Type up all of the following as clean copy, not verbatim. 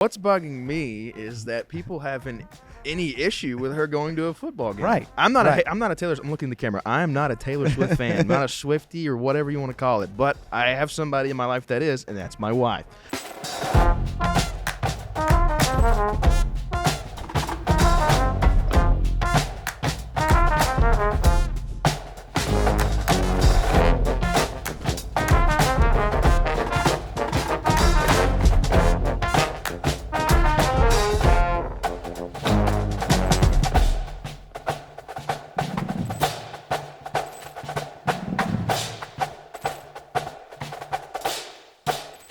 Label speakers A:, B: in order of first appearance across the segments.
A: What's bugging me is that people having any issue with her going to a football game.
B: Right.
A: I'm not a Taylor. I'm looking at the camera. I am not a Taylor Swift fan. I'm not a Swiftie or whatever you want to call it. But I have somebody in my life that is, and that's my wife.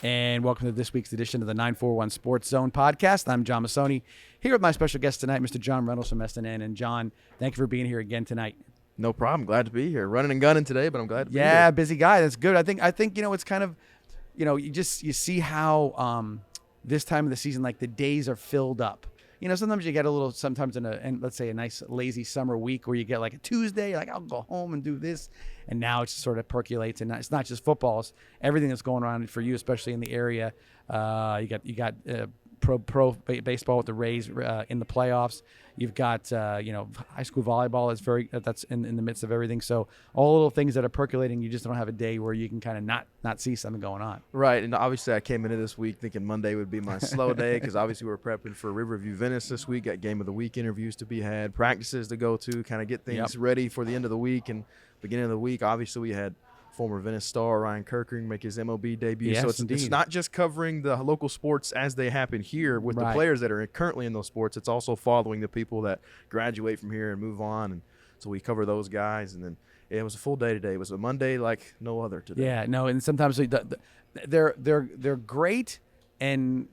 B: And welcome to this week's edition of the 941 Sports Zone podcast. I'm John Massoni, here with my special guest tonight, Mr. John Reynolds from SNN. And John, thank you for being here again tonight.
A: No problem. Glad to be here. Running and gunning today, but I'm glad to be here.
B: Yeah, busy guy. That's good. I think it's kind of, you see how this time of the season, like the days are filled up. Sometimes you get a little, sometimes in let's say a nice lazy summer week where you get like a Tuesday, like I'll go home and do this. And now it just sort of percolates, and it's not just football; it's everything that's going on for you, especially in the area. You got pro baseball with the Rays in the playoffs. You've got high school volleyball that's in the midst of everything. So all little things that are percolating, you just don't have a day where you can kind of not see something going on.
A: Right, and obviously I came into this week thinking Monday would be my slow day because obviously we're prepping for Riverview Venice this week. Got game of the week interviews to be had, practices to go to, kind of get things ready for the end of the week. And beginning of the week, obviously we had former Venice star Ryan Kirkering make his MLB debut.
B: Yes,
A: so it's not just covering the local sports as they happen here with the players that are currently in those sports. It's also following the people that graduate from here and move on. And so we cover those guys. And then it was a full day today. It was a Monday like no other today.
B: Yeah, no, and sometimes they're great and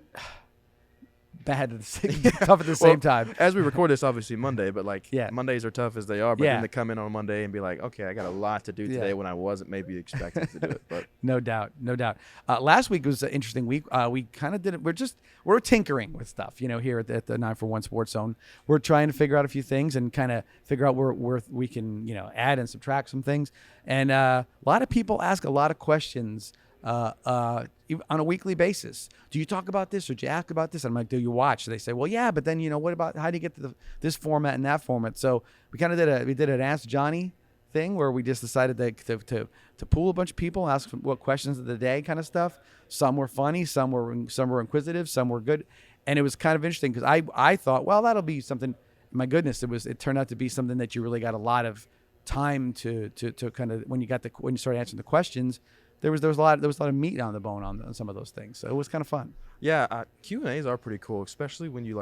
B: bad at tough at the same time.
A: As we record this, obviously Monday, but Mondays are tough as they are. But then to come in on Monday and be like, okay, I got a lot to do today when I wasn't maybe expecting to do it. But
B: no doubt. Last week was an interesting week. We kind of did it. We're tinkering with stuff, here at the 941 Sports Zone. We're trying to figure out a few things and kind of figure out where we can, add and subtract some things. And a lot of people ask a lot of questions on a weekly basis. Do you talk about this or do you ask about this? And I'm like, do you watch? They say, well, yeah, but then what about how do you get to this format and that format? So we kind of did an Ask Johnny thing where we just decided to pool a bunch of people, ask what questions of the day kind of stuff. Some were funny, some were inquisitive, some were good, and it was kind of interesting because I thought, well, that'll be something. My goodness, it turned out to be something that you really got a lot of time to kind of when you started answering the questions. There was a lot of meat on the bone on some of those things, so it was kind of fun.
A: Yeah, Q&As are pretty cool, especially when you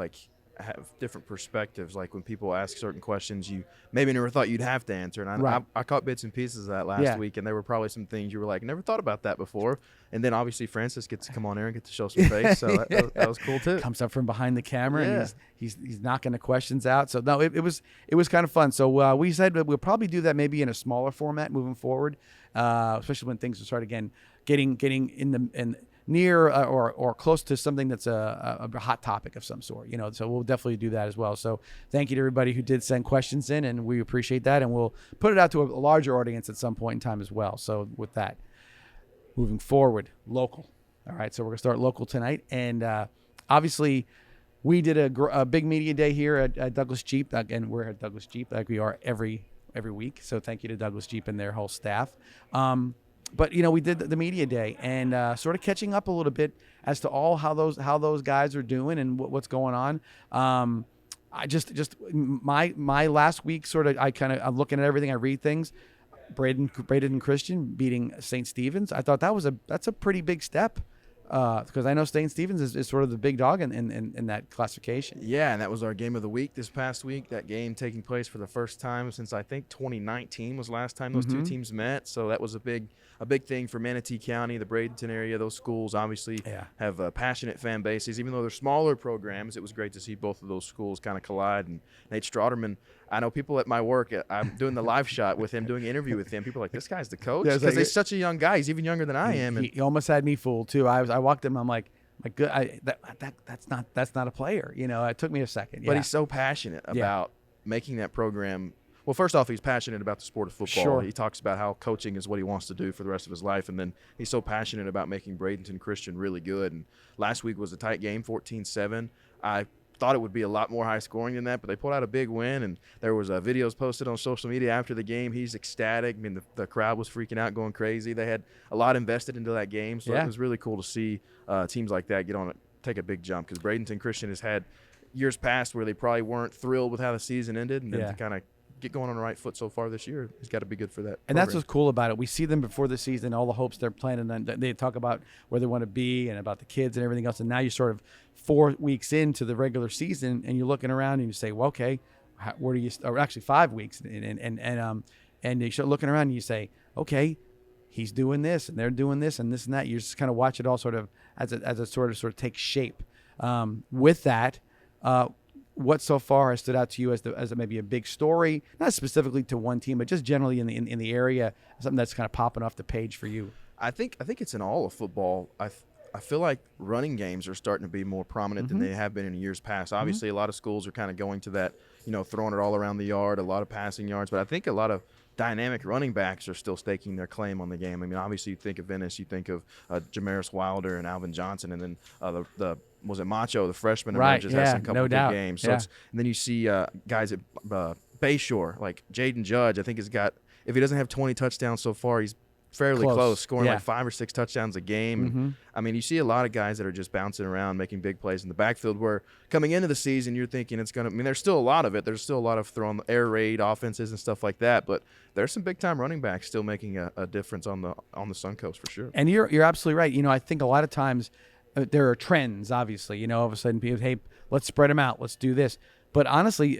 A: have different perspectives. Like when people ask certain questions you maybe never thought you'd have to answer. And I caught bits and pieces of that last week, and there were probably some things you were like, never thought about that before. And then obviously Francis gets to come on air and get to show some face, so that was cool too.
B: Comes up from behind the camera and he's knocking the questions out. So no, it was kind of fun. So we said that we'll probably do that maybe in a smaller format moving forward, especially when things will start again getting in near or close to something that's a hot topic of some sort, so we'll definitely do that as well. So thank you to everybody who did send questions in, and we appreciate that, and we'll put it out to a larger audience at some point in time as well. So with that, moving forward, local. All right, so we're gonna start local tonight, and obviously we did a big media day here at Douglas Jeep, and we're at Douglas Jeep like we are every week. So thank you to Douglas Jeep and their whole staff. But we did the media day and sort of catching up a little bit as to how those guys are doing and what's going on. I just my last week I'm looking at everything. I read things. Braden and Christian beating St. Stephen's. I thought that's a pretty big step. Because I know St. Stephen's is sort of the big dog in that classification.
A: Yeah, and that was our game of the week this past week. That game taking place for the first time since I think 2019 was last time those two teams met. So that was a big thing for Manatee County, the Bradenton area. Those schools obviously have passionate fan bases. Even though they're smaller programs, it was great to see both of those schools kind of collide. And Nate Strouderman, I know people at my work, I'm doing the live shot with him, doing an interview with him. People are like, this guy's the coach? Because he's such a young guy. He's even younger than I am.
B: He almost had me fooled, too. I walked him, I'm like, that's not a player. It took me a second.
A: But he's so passionate about making that program Well, first off, he's passionate about the sport of football.
B: Sure.
A: He talks about how coaching is what he wants to do for the rest of his life, and then he's so passionate about making Bradenton Christian really good. And last week was a tight game, 14-7. I thought it would be a lot more high scoring than that, but they pulled out a big win, and there was videos posted on social media after the game. He's ecstatic. I mean, the crowd was freaking out, going crazy. They had a lot invested into that game, so it was really cool to see teams like that take a big jump, because Bradenton Christian has had years past where they probably weren't thrilled with how the season ended, and then to kind of get going on the right foot so far this year, it's got to be good for that.
B: And that's what's cool about it. We see them before the season, all the hopes they're planning, and they talk about where they want to be and about the kids and everything else. And now you're sort of 4 weeks into the regular season, and you're looking around and you say, well, okay, where do you? Or actually 5 weeks, and you start looking around and you say, okay, he's doing this and they're doing this and this and that. You just kind of watch it all sort of as it sort of takes shape. With that, what so far has stood out to you as maybe a big story, not specifically to one team, but just generally in the area, something that's kind of popping off the page for you?
A: I think it's in all of football. I feel like running games are starting to be more prominent than they have been in years past. Obviously, a lot of schools are kind of going to that, throwing it all around the yard, a lot of passing yards, but I think a lot of dynamic running backs are still staking their claim on the game. I mean, obviously, you think of Venice, you think of Jamaris Wilder and Alvin Johnson, and then was it Macho, the freshman, emerges, has a couple of big games. So and then you see guys at Bayshore, like Jaden Judge, I think has got, if he doesn't have 20 touchdowns so far, he's fairly close, scoring like 5 or 6 touchdowns a game. And, I mean, you see a lot of guys that are just bouncing around, making big plays in the backfield, where coming into the season, you're thinking it's going to – I mean, there's still a lot of it. There's still a lot of throwing air raid offenses and stuff like that, but there's some big-time running backs still making a difference on the Suncoast for sure.
B: And you're absolutely right. I think a lot of times there are trends, obviously. All of a sudden people, hey, let's spread them out. Let's do this. But honestly,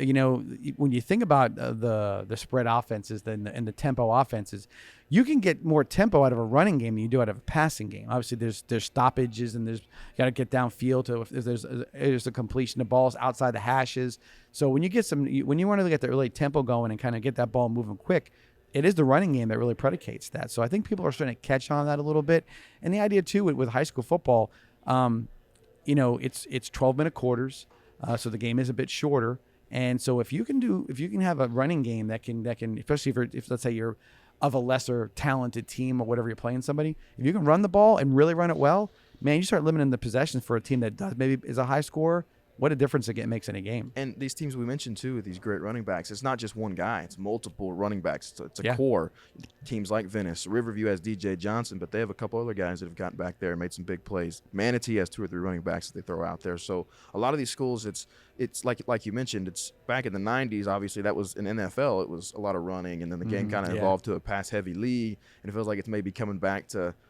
B: when you think about the spread offenses and the tempo offenses, you can get more tempo out of a running game than you do out of a passing game. Obviously, there's stoppages, and you got to get downfield to if there's a completion of balls outside the hashes. So when you want to get the early tempo going and kind of get that ball moving quick, it is the running game that really predicates that. So I think people are starting to catch on that a little bit. And the idea too with high school football, it's 12-minute quarters. So the game is a bit shorter, and so if you can have a running game that can especially if let's say you're of a lesser talented team or whatever, you're playing somebody, if you can run the ball and really run it well, man, you start limiting the possessions for a team that maybe is a high scorer. What a difference it makes in a game.
A: And these teams we mentioned, too, with these great running backs, it's not just one guy. It's multiple running backs. It's a core. Teams like Venice. Riverview has DJ Johnson, but they have a couple other guys that have gotten back there and made some big plays. Manatee has 2 or 3 running backs that they throw out there. So a lot of these schools, it's like you mentioned, it's back in the 90s, obviously, that was in NFL. It was a lot of running, and then the game kind of evolved to a pass-heavy league, and it feels like it's maybe coming back to –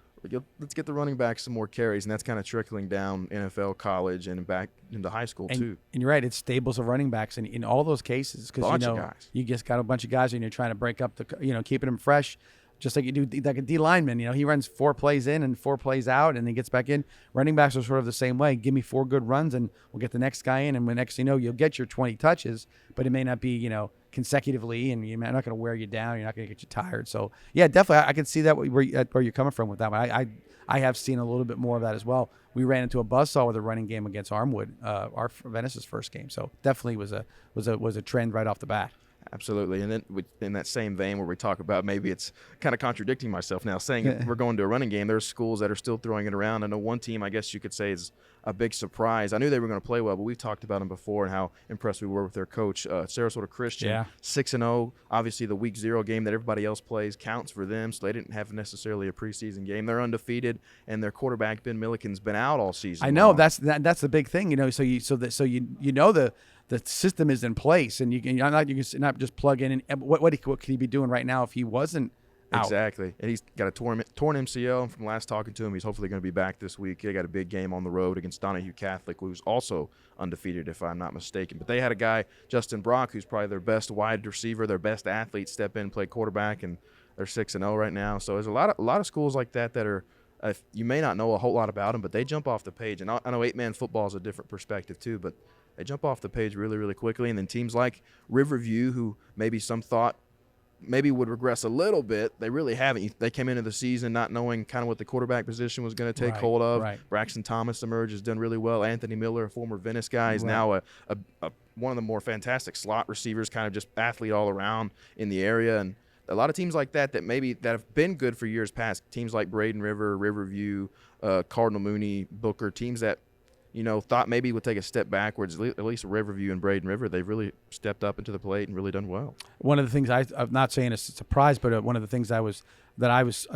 A: let's get the running back some more carries, and that's kind of trickling down NFL, college, and back into high school too. And you're right, it's stables of running backs in all those cases, because you just got a bunch of guys and you're trying to break up keeping them fresh, just like you do like a D lineman. He runs 4 plays in and 4 plays out, and he gets back in. Running backs are sort of the same way. Give me 4 good runs, and we'll get the next guy in, and when next you'll get your 20 touches, but it may not be consecutively, and you're not going to wear you down. You're not going to get you tired. So yeah, definitely, I can see that where you're coming from with that one. I have seen a little bit more of that as well. We ran into a buzzsaw with a running game against Armwood, our Venice's first game. So definitely was a trend right off the bat. Absolutely. And then in that same vein where we talk about, maybe it's kind of contradicting myself now, saying we're going to a running game, there's schools that are still throwing it around. I know one team, I guess you could say, is a big surprise. I knew they were going to play well, but we've talked about them before and how impressed we were with their coach, Sarasota Christian, 6-0. Obviously, the week 0 game that everybody else plays counts for them, so they didn't have necessarily a preseason game. They're undefeated, and their quarterback, Ben Milliken's been out all season. I know, that's the big thing, so the system is in place, and you can not just plug in. And what could he be doing right now if he wasn't out? Exactly. And he's got a torn MCL. And from last talking to him, he's hopefully going to be back this week. They got a big game on the road against Donahue Catholic, who's also undefeated, if I'm not mistaken. But they had a guy, Justin Brock, who's probably their best wide receiver, their best athlete, step in, play quarterback, and they're 6-0 right now. So there's a lot of schools like that are. You may not know a whole lot about them, but they jump off the page. And I know 8-man football is a different perspective too, but they jump off the page really, really quickly. And then teams like Riverview, who maybe some thought maybe would regress a little bit. They really haven't. They came into the season not knowing kind of what the quarterback position was going to take hold of.
B: Right.
A: Braxton Thomas emerged, has done really well. Anthony Miller, a former Venice guy, is now a one of the more fantastic slot receivers, kind of just athlete all around in the area. And a lot of teams like that have been good for years past, teams like Braden River, Riverview, Cardinal Mooney, Booker, teams that thought maybe would take a step backwards. At least Riverview and Braden River, they've really stepped up into the plate and really done well.
B: One of the things I'm not saying it's a surprise, but one of the things I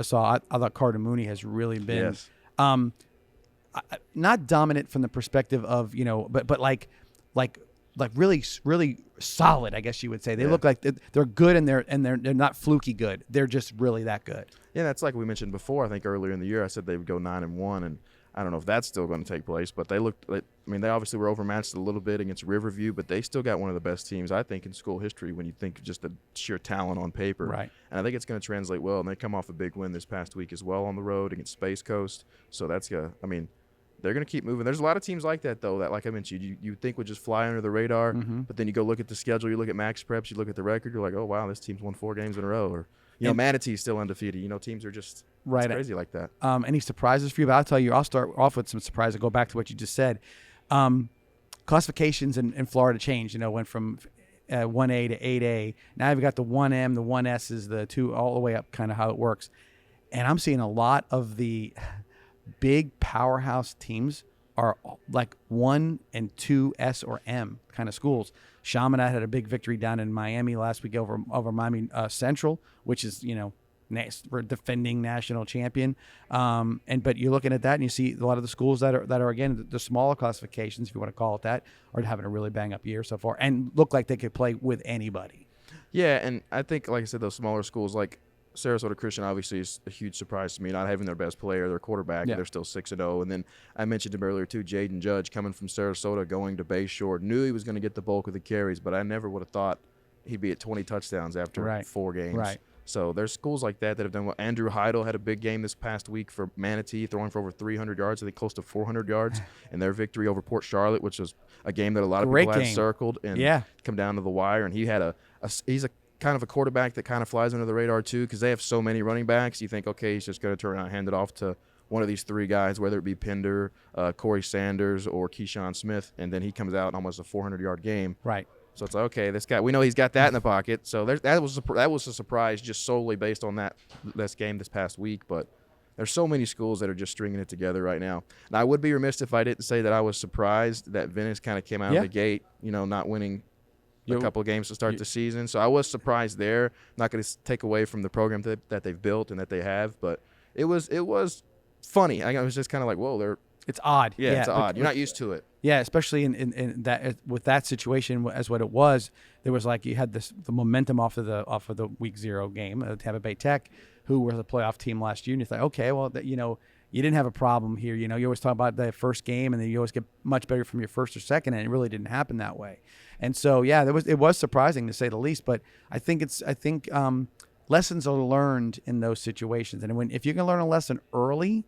B: saw, I thought Cardinal Mooney has really been not dominant from the perspective of but like really really solid, I guess you would say. They look like they're good, and they're not fluky good. They're just really that good.
A: Yeah, that's like we mentioned before. I think earlier in the year I said they would go 9-1, and I don't know if that's still going to take place, but they obviously were overmatched a little bit against Riverview, but they still got one of the best teams, I think, in school history when you think of just the sheer talent on paper.
B: Right. And
A: I think it's going to translate well, and they come off a big win this past week as well on the road against Space Coast. So they're going to keep moving. There's a lot of teams like that, though, that, like I mentioned, you think would just fly under the radar, but then you go look at the schedule, you look at Max Preps, you look at the record, you're like, oh, wow, this team's won 4 games in a row. Or, Manatee's still undefeated. Teams are just crazy like that. Any
B: surprises for you? But I'll tell you, I'll start off with some surprises. I'll go back to what you just said. Classifications in Florida changed. Went from 1A to 8A. Now you've got the 1M, the 1S's, the 2, all the way up, kind of how it works. And I'm seeing a lot of the big powerhouse teams are like 1 and 2 S or M kind of schools. Chaminade had a big victory down in Miami last week over Miami Central, which is we're defending national champion. But you're looking at that and you see a lot of the schools that are again the smaller classifications, if you want to call it that, are having a really bang up year so far and look like they could play with anybody.
A: Yeah, and I think, like I said, those smaller schools like Sarasota Christian obviously is a huge surprise to me, not having their best player, their quarterback. They're still 6-0. And then I mentioned him earlier too, Jaden Judge coming from Sarasota, going to Bayshore. Knew he was going to get the bulk of the carries, but I never would have thought he'd be at 20 touchdowns after 4 games.
B: Right.
A: So there's schools like that have done well. Andrew Heidel had a big game this past week for Manatee, throwing for over 300 yards, I think close to 400 yards in their victory over Port Charlotte, which was a game that a lot of people had circled and come down to the wire. And he had he's a kind of a quarterback that kind of flies under the radar too, because they have so many running backs. You think, okay, he's just going to turn around and hand it off to one of these 3 guys, whether it be Pender, Corey Sanders, or Keyshawn Smith, and then he comes out in almost a 400-yard game.
B: Right.
A: So it's like, okay, this guy, we know he's got that in the pocket. So that was a surprise just solely based on this game this past week. But there's so many schools that are just stringing it together right now. Now, I would be remiss if I didn't say that I was surprised that Venice kind of came out of the gate, not winning a couple of games to start the season. So I was surprised there. Not going to take away from the program that they've built and that they have, but it was funny. I was just kind of like, whoa,
B: it's odd.
A: Yeah, it's odd. You're not used to it.
B: Yeah, especially in that with that situation as what it was. There was like you had the momentum off of the week 0 game, Tampa Bay Tech, who was a playoff team last year, and you thought, okay, well, you didn't have a problem here. You always talk about the first game, and then you always get much better from your first or second, and it really didn't happen that way. And so, yeah, it was surprising to say the least. But I think lessons are learned in those situations, and if you can learn a lesson early,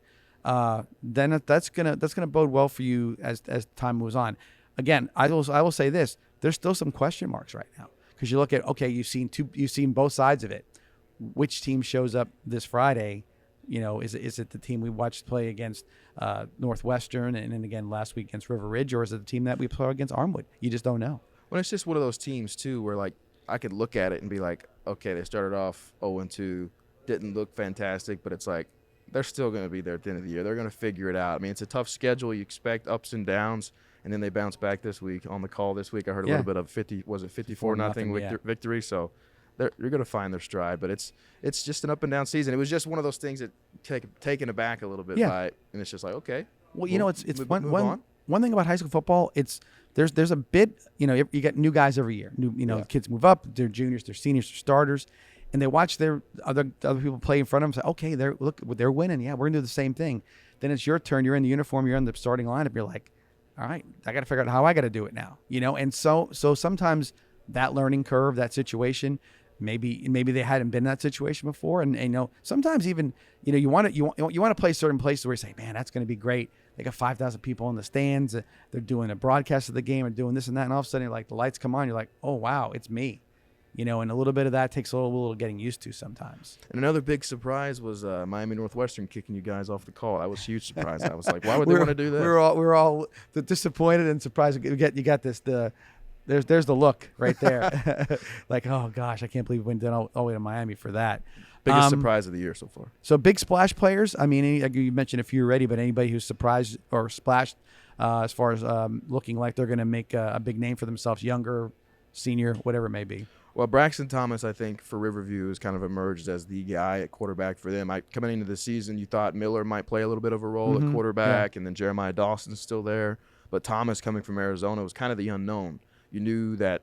B: then that's gonna bode well for you as time moves on. Again, I will say this: there's still some question marks right now because you look at you've seen both sides of it. Which team shows up this Friday? Is it the team we watched play against Northwestern and then again last week against River Ridge, or is it the team that we play against Armwood? You just don't know.
A: Well, it's just one of those teams too where like I could look at it and be like, okay, they started off 0-2, didn't look fantastic, but it's like they're still going to be there at the end of the year. They're going to figure it out. I mean, it's a tough schedule. You expect ups and downs, and then they bounce back this week. On the call this week, I heard a little bit of 54-0 victory. So you're going to find their stride. But it's just an up and down season. It was just one of those things that taken aback a little bit by it, and it's just like, okay.
B: Well, it's one thing about high school football. There's a bit, you get new guys every year. Kids move up. They're juniors, they're seniors, they're starters. And they watch their other people play in front of them and say, okay, they're winning. Yeah, we're going to do the same thing. Then it's your turn. You're in the uniform. You're in the starting lineup. You're like, all right, I got to figure out how I got to do it now. And so sometimes that learning curve, that situation, maybe they hadn't been in that situation before. And sometimes even, you want to play certain places where you say, man, that's going to be great. They got 5,000 people in the stands. They're doing a broadcast of the game and doing this and that. And all of a sudden, like the lights come on. You're like, oh, wow, it's me. and a little bit of that takes a little getting used to sometimes.
A: And another big surprise was Miami Northwestern kicking you guys off the call. That was a huge surprise. I was like, why would they want to do this?
B: We were all disappointed and surprised. You got this there's the look right there. Like, oh gosh, I can't believe we went down all the way to Miami for that.
A: Biggest surprise of the year so far.
B: So big splash players. I mean, you mentioned a few already, but anybody who's surprised or splashed as far as looking like they're going to make a big name for themselves, younger, senior, whatever it may be.
A: Well, Braxton Thomas, I think, for Riverview has kind of emerged as the guy at quarterback for them. Coming into the season, you thought Miller might play a little bit of a role at quarterback, and then Jeremiah Dawson's still there. But Thomas, coming from Arizona, was kind of the unknown. You knew that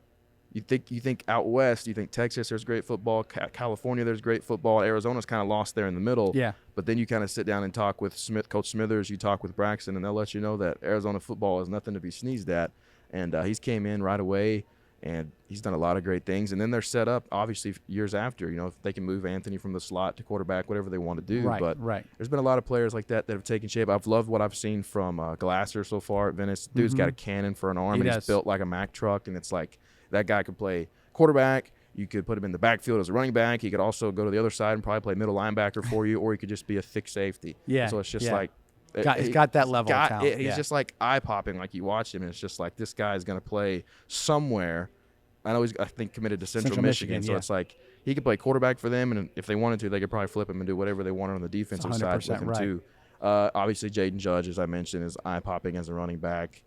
A: you think out west, you think Texas, there's great football. California, there's great football. Arizona's kind of lost there in the middle.
B: Yeah.
A: But then you kind of sit down and talk with Coach Smithers. You talk with Braxton, and they'll let you know that Arizona football is nothing to be sneezed at. And he's came in right away, and he's done a lot of great things. And then they're set up, obviously, years after. If they can move Anthony from the slot to quarterback, whatever they want to do.
B: Right,
A: but there's been a lot of players like that have taken shape. I've loved what I've seen from Glasser so far at Venice. Dude's got a cannon for an arm, and he's built like a Mack truck. And it's like that guy could play quarterback. You could put him in the backfield as a running back. He could also go to the other side and probably play middle linebacker for you, or he could just be a thick safety.
B: Yeah.
A: So it's just like
B: he's got that level of talent.
A: He's just like eye-popping. Like you watch him, and it's just like this guy is going to play somewhere. I know I think committed to Central Michigan, so it's like he could play quarterback for them, and if they wanted to, they could probably flip him and do whatever they wanted on the defensive side with him too. Obviously, Jaden Judge, as I mentioned, is eye-popping as a running back.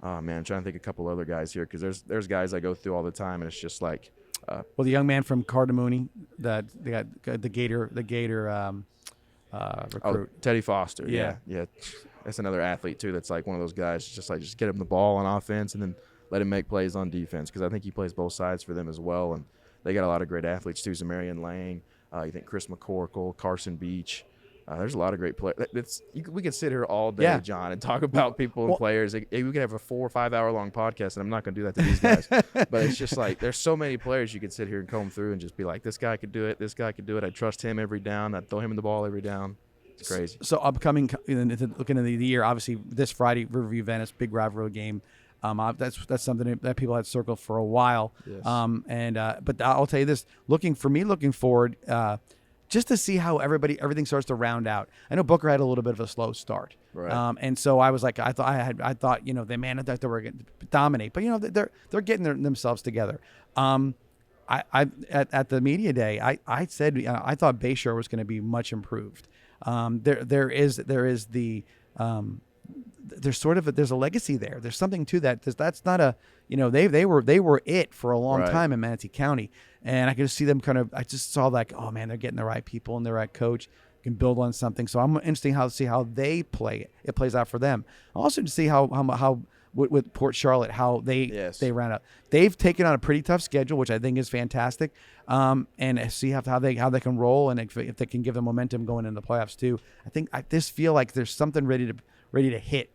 A: Oh, man, I'm trying to think of a couple other guys here because there's guys I go through all the time, and it's just like
B: well, the young man from Cardamone, they got the Gator recruit.
A: Teddy Foster. Yeah. That's another athlete too. That's like one of those guys. Just get him the ball on offense and then let him make plays on defense, because I think he plays both sides for them as well. And they got a lot of great athletes too. Zamarian Lang. You think Chris McCorkle, Carson Beach. There's a lot of great players. We could sit here all day, John, and talk about people and players. We could have a 4 or 5 hour long podcast, and I'm not going to do that to these guys. But it's just like there's so many players you could sit here and comb through and just be like, this guy could do it. This guy could do it. I trust him every down. I'd throw him in the ball every down. It's crazy.
B: So looking into the year, obviously this Friday, Riverview Venice, big rivalry game. That's something that people had circled for a while.
A: Yes.
B: But I'll tell you this: looking forward, just to see how everything starts to round out. I know Booker had a little bit of a slow start,
A: right?
B: And so I was like, I thought they were going to dominate, but they're getting themselves together. At the media day, I said I thought Bayshore was going to be much improved. There's a legacy there. There's something to that. That's not a, they were it for a long time in Manatee County, and I could see them I just saw like, oh man, they're getting the right people and the right coach, can build on something. So I'm interested to see how they play. It plays out for them. Also to see how with Port Charlotte, how they ran up. They've taken on a pretty tough schedule, which I think is fantastic. And see how they can roll, and if they can give them momentum going into the playoffs too. I just feel like there's something ready to hit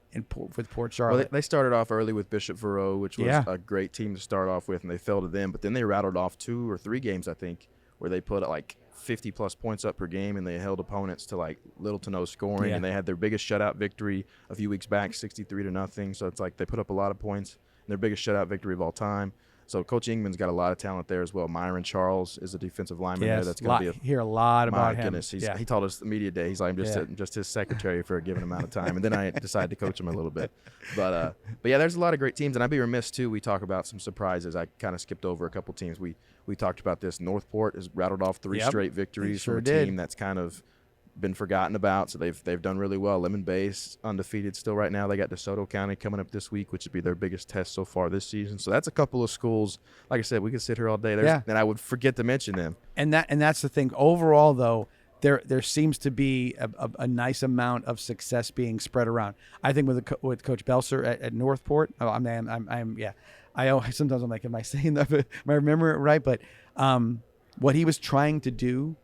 B: with Port Charlotte.
A: Well, they started off early with Bishop Verot, which was a great team to start off with, and they fell to them. But then they rattled off 2 or 3 games, I think, where they put like 50-plus points up per game, and they held opponents to like little to no scoring. And they had their biggest shutout victory a few weeks back, 63-0. So it's like they put up a lot of points. Their biggest shutout victory of all time. So Coach Ingman's got a lot of talent there as well. Myron Charles is a defensive lineman there. That's going to be
B: hear a lot about him.
A: My goodness, he told us the media day. He's like, I'm just his secretary for a given amount of time, and then I decided to coach him a little bit. But yeah, there's a lot of great teams, and I'd be remiss too. We talk about some surprises. I kind of skipped over a couple teams. We talked about this. Northport has rattled off 3 straight victories from a team that's kind of been forgotten about, so they've done really well. Lemon Bay's undefeated still right now. They got DeSoto County coming up this week, which would be their biggest test so far this season. So that's a couple of schools. Like I said, we could sit here all day. And I would forget to mention them.
B: And that's the thing. Overall, though, there seems to be a nice amount of success being spread around. I think with Coach Belser at Northport. Sometimes I'm like, am I saying that? Am I remembering it right? But what he was trying to do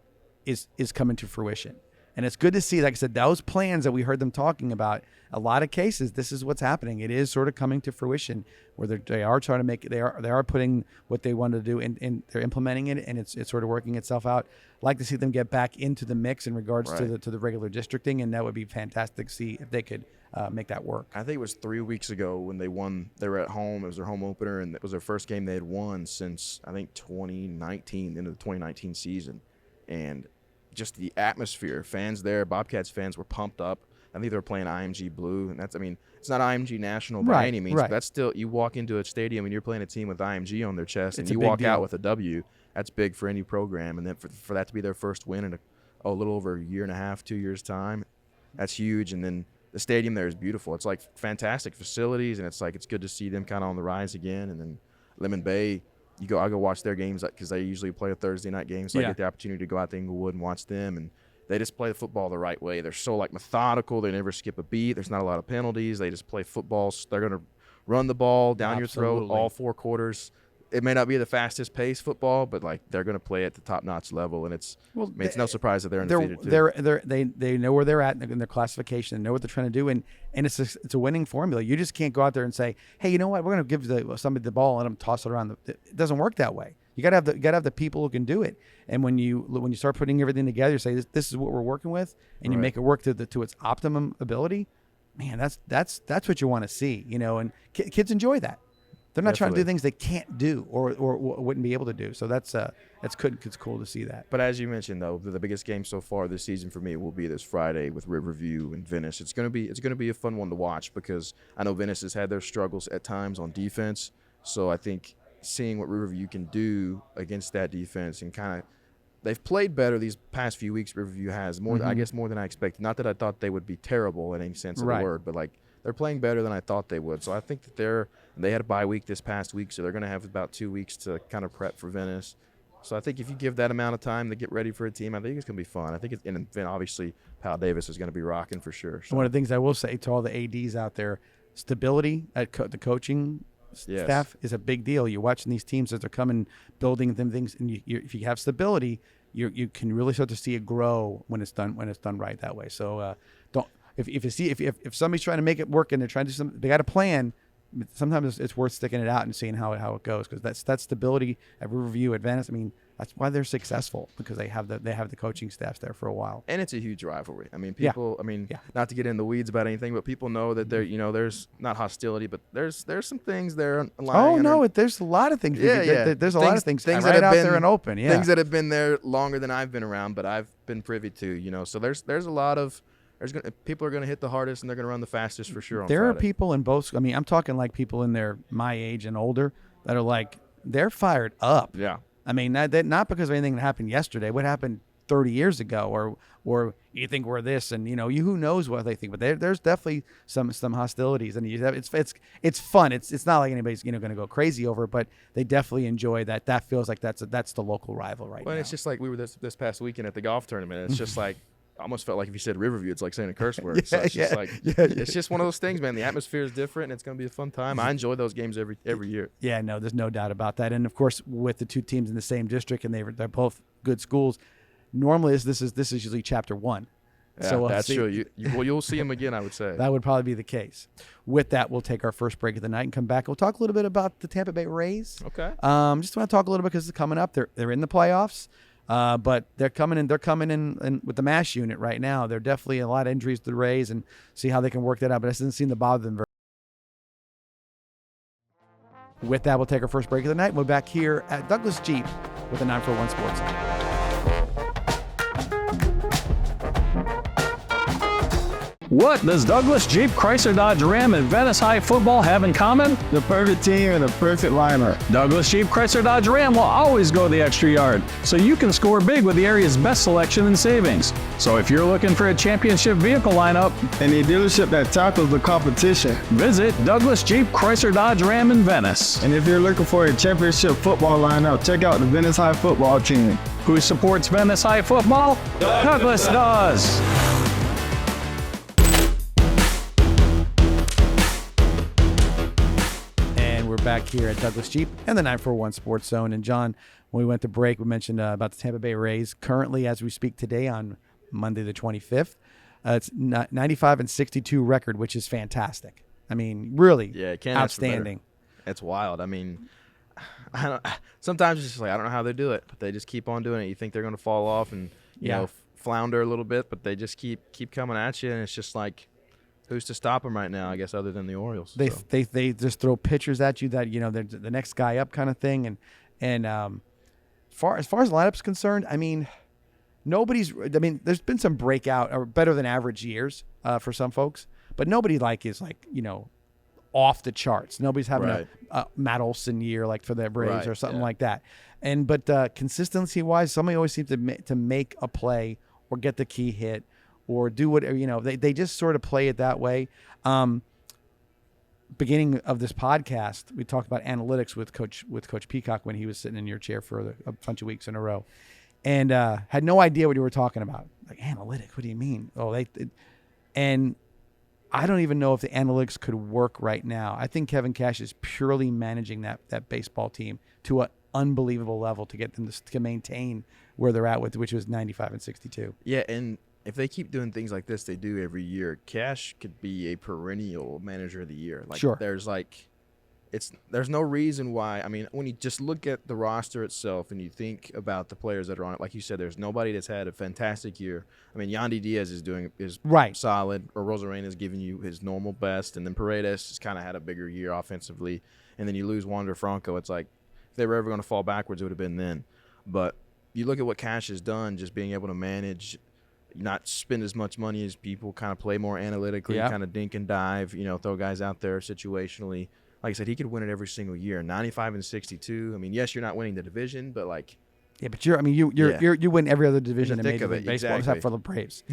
B: is coming to fruition. And it's good to see, like I said, those plans that we heard them talking about, a lot of cases, this is what's happening. It is sort of coming to fruition where they are trying to make it, they are putting what they want to do and they're implementing it, and it's sort of working itself out. Like to see them get back into the mix in regards to the regular districting, and that would be fantastic to see if they could make that work.
A: I think it was 3 weeks ago when they won. They were at home. It was their home opener, and it was their first game they had won since, I think, 2019, the end of the 2019 season. And just the atmosphere, fans there, Bobcats fans were pumped up. I think they were playing IMG Blue, and it's not IMG National by any means, but that's still, you walk into a stadium and you're playing a team with IMG on their chest, and you walk out with a W. That's big for any program, and then for that to be their first win in a little over a year and a half, 2 years' time, that's huge. And then the stadium there is beautiful. It's like fantastic facilities, and it's good to see them kind of on the rise again. And then Lemon Bay, I go watch their games because they usually play a Thursday night game, so I get the opportunity to go out to Inglewood and watch them, and they just play the football the right way. They're so methodical. They never skip a beat. There's not a lot of penalties. They just play football. They're going to run the ball down your throat all 4 quarters. It may not be the fastest paced football, but they're going to play at the top notch level, and it's no surprise that they're undefeated too.
B: They know where they're at in their classification and know what they're trying to do, and it's a winning formula. You just can't go out there and say, hey, you know what, we're going to give somebody the ball and let them toss it around. It doesn't work that way. You got to have the people who can do it. And when you start putting everything together, you say this is what we're working with, and you make it work to its optimum ability. Man, that's what you want to see, And kids enjoy that. They're not trying to do things they can't do or wouldn't be able to do. So that's good. It's cool to see that.
A: But as you mentioned, though, the biggest game so far this season for me will be this Friday with Riverview and Venice. It's gonna be a fun one to watch because I know Venice has had their struggles at times on defense. So I think seeing what Riverview can do against that defense, and kind of they've played better these past few weeks. Riverview has more than I expected. Not that I thought they would be terrible in any sense of the word, but they're playing better than I thought they would. So I think that they had a bye week this past week, so they're going to have about 2 weeks to kind of prep for Venice. So I think if you give that amount of time to get ready for a team, I think it's going to be fun. I think and obviously Pal Davis is going to be rocking for sure. So.
B: One of the things I will say to all the ADs out there, stability at the coaching staff is a big deal. You're watching these teams as they're coming, building them things, and if you have stability, you can really start to see it grow when it's done right that way. So if somebody's trying to make it work and they're trying to do something, they got a plan. Sometimes it's worth sticking it out and seeing how it goes, because that's stability at Riverview, at Venice. I mean, that's why they're successful, because they have the coaching staffs there for a while.
A: And it's a huge rivalry. I mean, people. Not to get in the weeds about anything, but people know that there's not hostility, but there's some things there.
B: There's a lot of things. There's a lot of things right out there and open. Yeah,
A: things that have been there longer than I've been around, but I've been privy to. So there's a lot of. People are going to hit the hardest, and they're going to run the fastest for sure on
B: There
A: Friday.
B: are people in both. I mean, I'm talking like people in my age and older that are they're fired up.
A: Yeah.
B: I mean, not because of anything that happened yesterday. What happened 30 years ago, or you think we're this, and who knows what they think. But there's definitely some hostilities, and it's fun. It's not like anybody's going to go crazy over it, but they definitely enjoy that. That feels like that's the local rival right now.
A: Well, it's just like we were this past weekend at the golf tournament. It's just like. I almost felt like if you said Riverview, it's like saying a curse word. It's just one of those things, man. The atmosphere is different, and it's going to be a fun time. I enjoy those games every year.
B: Yeah, no, there's no doubt about that. And of course, with the two teams in the same district, and they're both good schools. Normally, this is usually chapter 1.
A: Yeah, so that's true. You'll see them again, I would say.
B: That would probably be the case. With that, we'll take our first break of the night and come back. We'll talk a little bit about the Tampa Bay Rays.
A: Okay.
B: Just want to talk a little bit because it's coming up. They're in the playoffs. But they're coming in with the MASH unit right now. There are definitely a lot of injuries to the Rays, and see how they can work that out. But it doesn't seem to bother them very much. With that, we'll take our first break of the night. We're back here at Douglas Jeep with the 941 Sports Center.
C: What does Douglas Jeep Chrysler Dodge Ram and Venice High football have in common?
D: The perfect team and the perfect lineup.
C: Douglas Jeep Chrysler Dodge Ram will always go the extra yard, so you can score big with the area's best selection and savings. So if you're looking for a championship vehicle lineup
D: and a dealership that tackles the competition,
C: visit Douglas Jeep Chrysler Dodge Ram in Venice.
D: And if you're looking for a championship football lineup, check out the Venice High football team.
C: Who supports Venice High football? Douglas does.
B: Back here at Douglas Jeep and the 941 Sports Zone. And John, when we went to break, we mentioned about the Tampa Bay Rays currently, as we speak today, on Monday the 25th. It's 95-62 record, which is fantastic. I mean, really outstanding.
A: It's wild. I mean, sometimes it's just like I don't know how they do it, but they just keep on doing it. You think they're going to fall off and you know flounder a little bit, but they just keep coming at you, and it's just like, who's to stop them right now? I guess other than the Orioles.
B: They just throw pitchers at you that they're the next guy up kind of thing, and as far as the lineup's concerned, I mean, there's been some breakout or better than average years for some folks, but nobody is off the charts. Nobody's having a Matt Olson year like for the Braves or something like that. But consistency wise, somebody always seems to make a play or get the key hit or do whatever. They just sort of play it that way. Beginning of this podcast, we talked about analytics with Coach Peacock when he was sitting in your chair for a bunch of weeks in a row. And had no idea what you were talking about. Like, analytics, what do you mean? And I don't even know if the analytics could work right now. I think Kevin Cash is purely managing that baseball team to an unbelievable level to get them to maintain where they're at which was 95-62.
A: Yeah, and if they keep doing things like this, they do every year, Cash could be a perennial manager of the year. There's no reason why. I mean, when you just look at the roster itself and you think about the players that are on it, like you said, there's nobody that's had a fantastic year. I mean, Yandy Diaz is solid, or Rosarena is giving you his normal best, and then Paredes just kind of had a bigger year offensively, and then you lose Wander Franco. It's like if they were ever going to fall backwards, it would have been then. But you look at what Cash has done, just being able to manage, not spend as much money as people, kind of play more analytically, kind of dink and dive, throw guys out there situationally. Like I said, he could win it every single year. 95-62. I mean, yes, you're not winning the division, but
B: but you win every other division in Major League Baseball except for the Braves.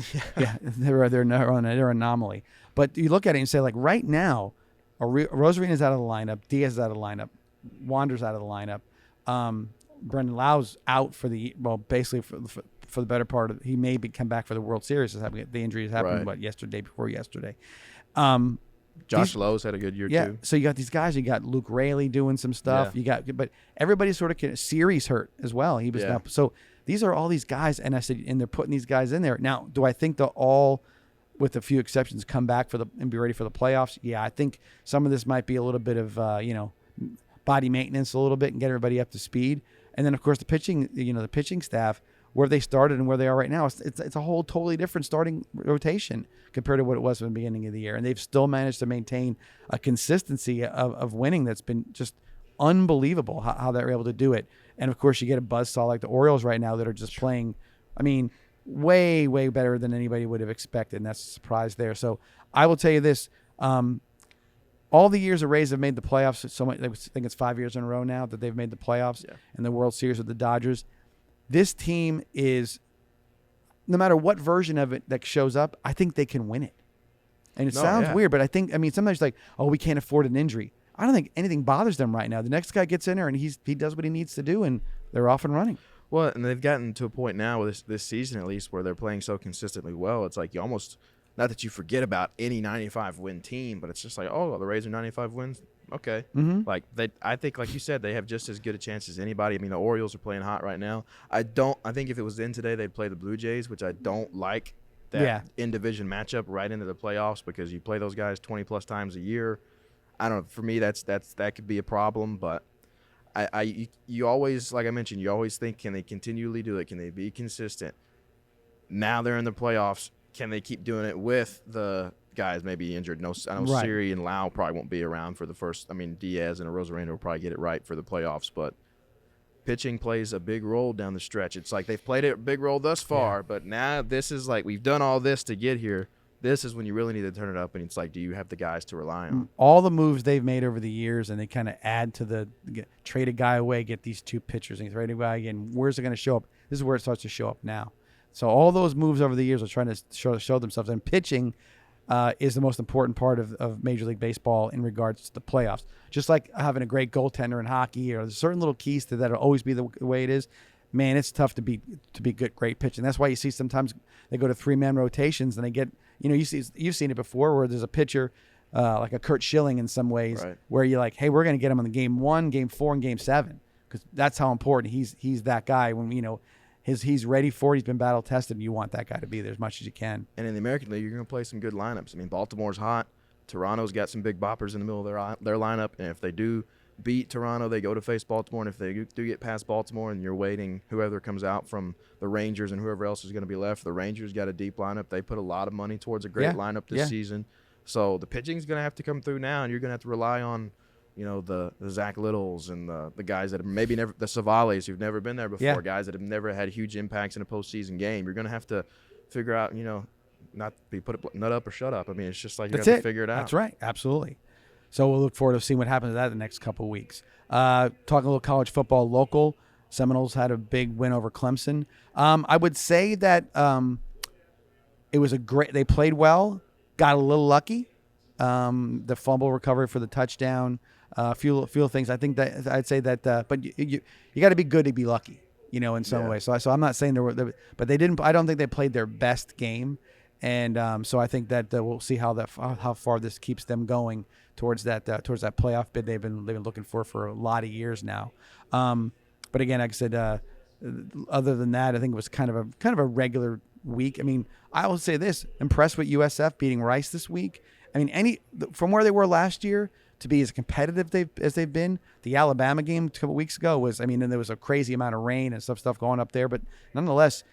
B: They're an anomaly. But you look at it and say, like, right now, Rosarena's out of the lineup, Diaz is out of the lineup, Wander's out of the lineup, Brendan Lau's out for basically for the better part of. He may come back for the World Series. The injury has happened before yesterday.
A: Josh Lowe's had a good year too.
B: So you got these guys. You got Luke Raley doing some stuff. But everybody's sort of Siri's hurt as well. He was so these are all these guys, and I said, and they're putting these guys in there. Now, do I think they'll all, with a few exceptions, come back and be ready for the playoffs? Yeah, I think some of this might be a little bit of body maintenance a little bit and get everybody up to speed. And then of course the pitching staff, where they started and where they are right now, it's a whole totally different starting rotation compared to what it was from the beginning of the year. And they've still managed to maintain a consistency of winning that's been just unbelievable how they're able to do it. And, of course, you get a buzzsaw like the Orioles right now that are just playing, I mean, way, way better than anybody would have expected, and that's a surprise there. So I will tell you this. All the years the Rays have made the playoffs, I think it's 5 years in a row now that they've made the playoffs in the World Series with the Dodgers. This team is, no matter what version of it that shows up, I think they can win it. And it sounds weird, but sometimes like, we can't afford an injury. I don't think anything bothers them right now. The next guy gets in there and he does what he needs to do, and they're off and running.
A: Well, and they've gotten to a point now with this season at least where they're playing so consistently well. It's like you almost, not that you forget about any 95-win team, but it's just like, the Rays are 95 wins. Okay.
B: Mm-hmm.
A: I think, like you said, they have just as good a chance as anybody. I mean, the Orioles are playing hot right now. I think if it was in today, they'd play the Blue Jays, which I don't like that in-division matchup right into the playoffs because you play those guys 20-plus times a year. I don't know. For me, that could be a problem, but you always, like I mentioned, you always think, can they continually do it? Can they be consistent? Now they're in the playoffs. Can they keep doing it with the guys maybe injured? I know Siri and Lau probably won't be around for the first. I mean, Diaz and Rosarena will probably get it right for the playoffs, but pitching plays a big role down the stretch. It's like they've played a big role thus far, but now this is like we've done all this to get here. This is when you really need to turn it up, and it's like, do you have the guys to rely on?
B: All the moves they've made over the years, and they kind of add to trade a guy away, get these two pitchers, and trade a guy again. Where's it going to show up? This is where it starts to show up now. So all those moves over the years are trying to show themselves, and pitching is the most important part of Major League Baseball in regards to the playoffs. Just like having a great goaltender in hockey, or there's certain little keys to that will always be the way it is. Man, it's tough to be great pitching. That's why you see sometimes they go to 3-man rotations and they get, you've seen it before where there's a pitcher like a Kurt Schilling in some ways, where you're like, hey, we're going to get him in the game 1, game 4, and game 7 because that's how important he's that guy when he's ready for it. He's been battle tested, and you want that guy to be there as much as you can.
A: And in the American League, you're going to play some good lineups. I mean, Baltimore's hot. Toronto's got some big boppers in the middle of their lineup, and if they do beat Toronto, they go to face Baltimore, and if they do get past Baltimore and you're waiting whoever comes out from the Rangers and whoever else is going to be left, the Rangers got a deep lineup. They put a lot of money towards a great lineup this season. So the pitching's going to have to come through now, and you're going to have to rely on, the Zach Littles and the guys that have maybe never – the Savales who've never been there before, guys that have never had huge impacts in a postseason game. You're going to have to figure out, not be nut up or shut up. I mean, it's just like you have to figure it out.
B: That's right. Absolutely. So we'll look forward to seeing what happens to that in the next couple of weeks. Talking a little college football local, Seminoles had a big win over Clemson. I would say that it was they played well, got a little lucky. The fumble recovery for the touchdown, a few things. I think that I'd say that, but you got to be good to be lucky, in some way. So I'm not saying but they didn't. I don't think they played their best game. And so I think that we'll see how far this keeps them going towards that playoff bid they've been looking for a lot of years now. But again, like I said, other than that, I think it was kind of a regular week. I mean, I will say this: impressed with USF beating Rice this week. I mean, from where they were last year to be as competitive as they've been. The Alabama game a couple weeks ago was, and there was a crazy amount of rain and stuff going up there, but nonetheless.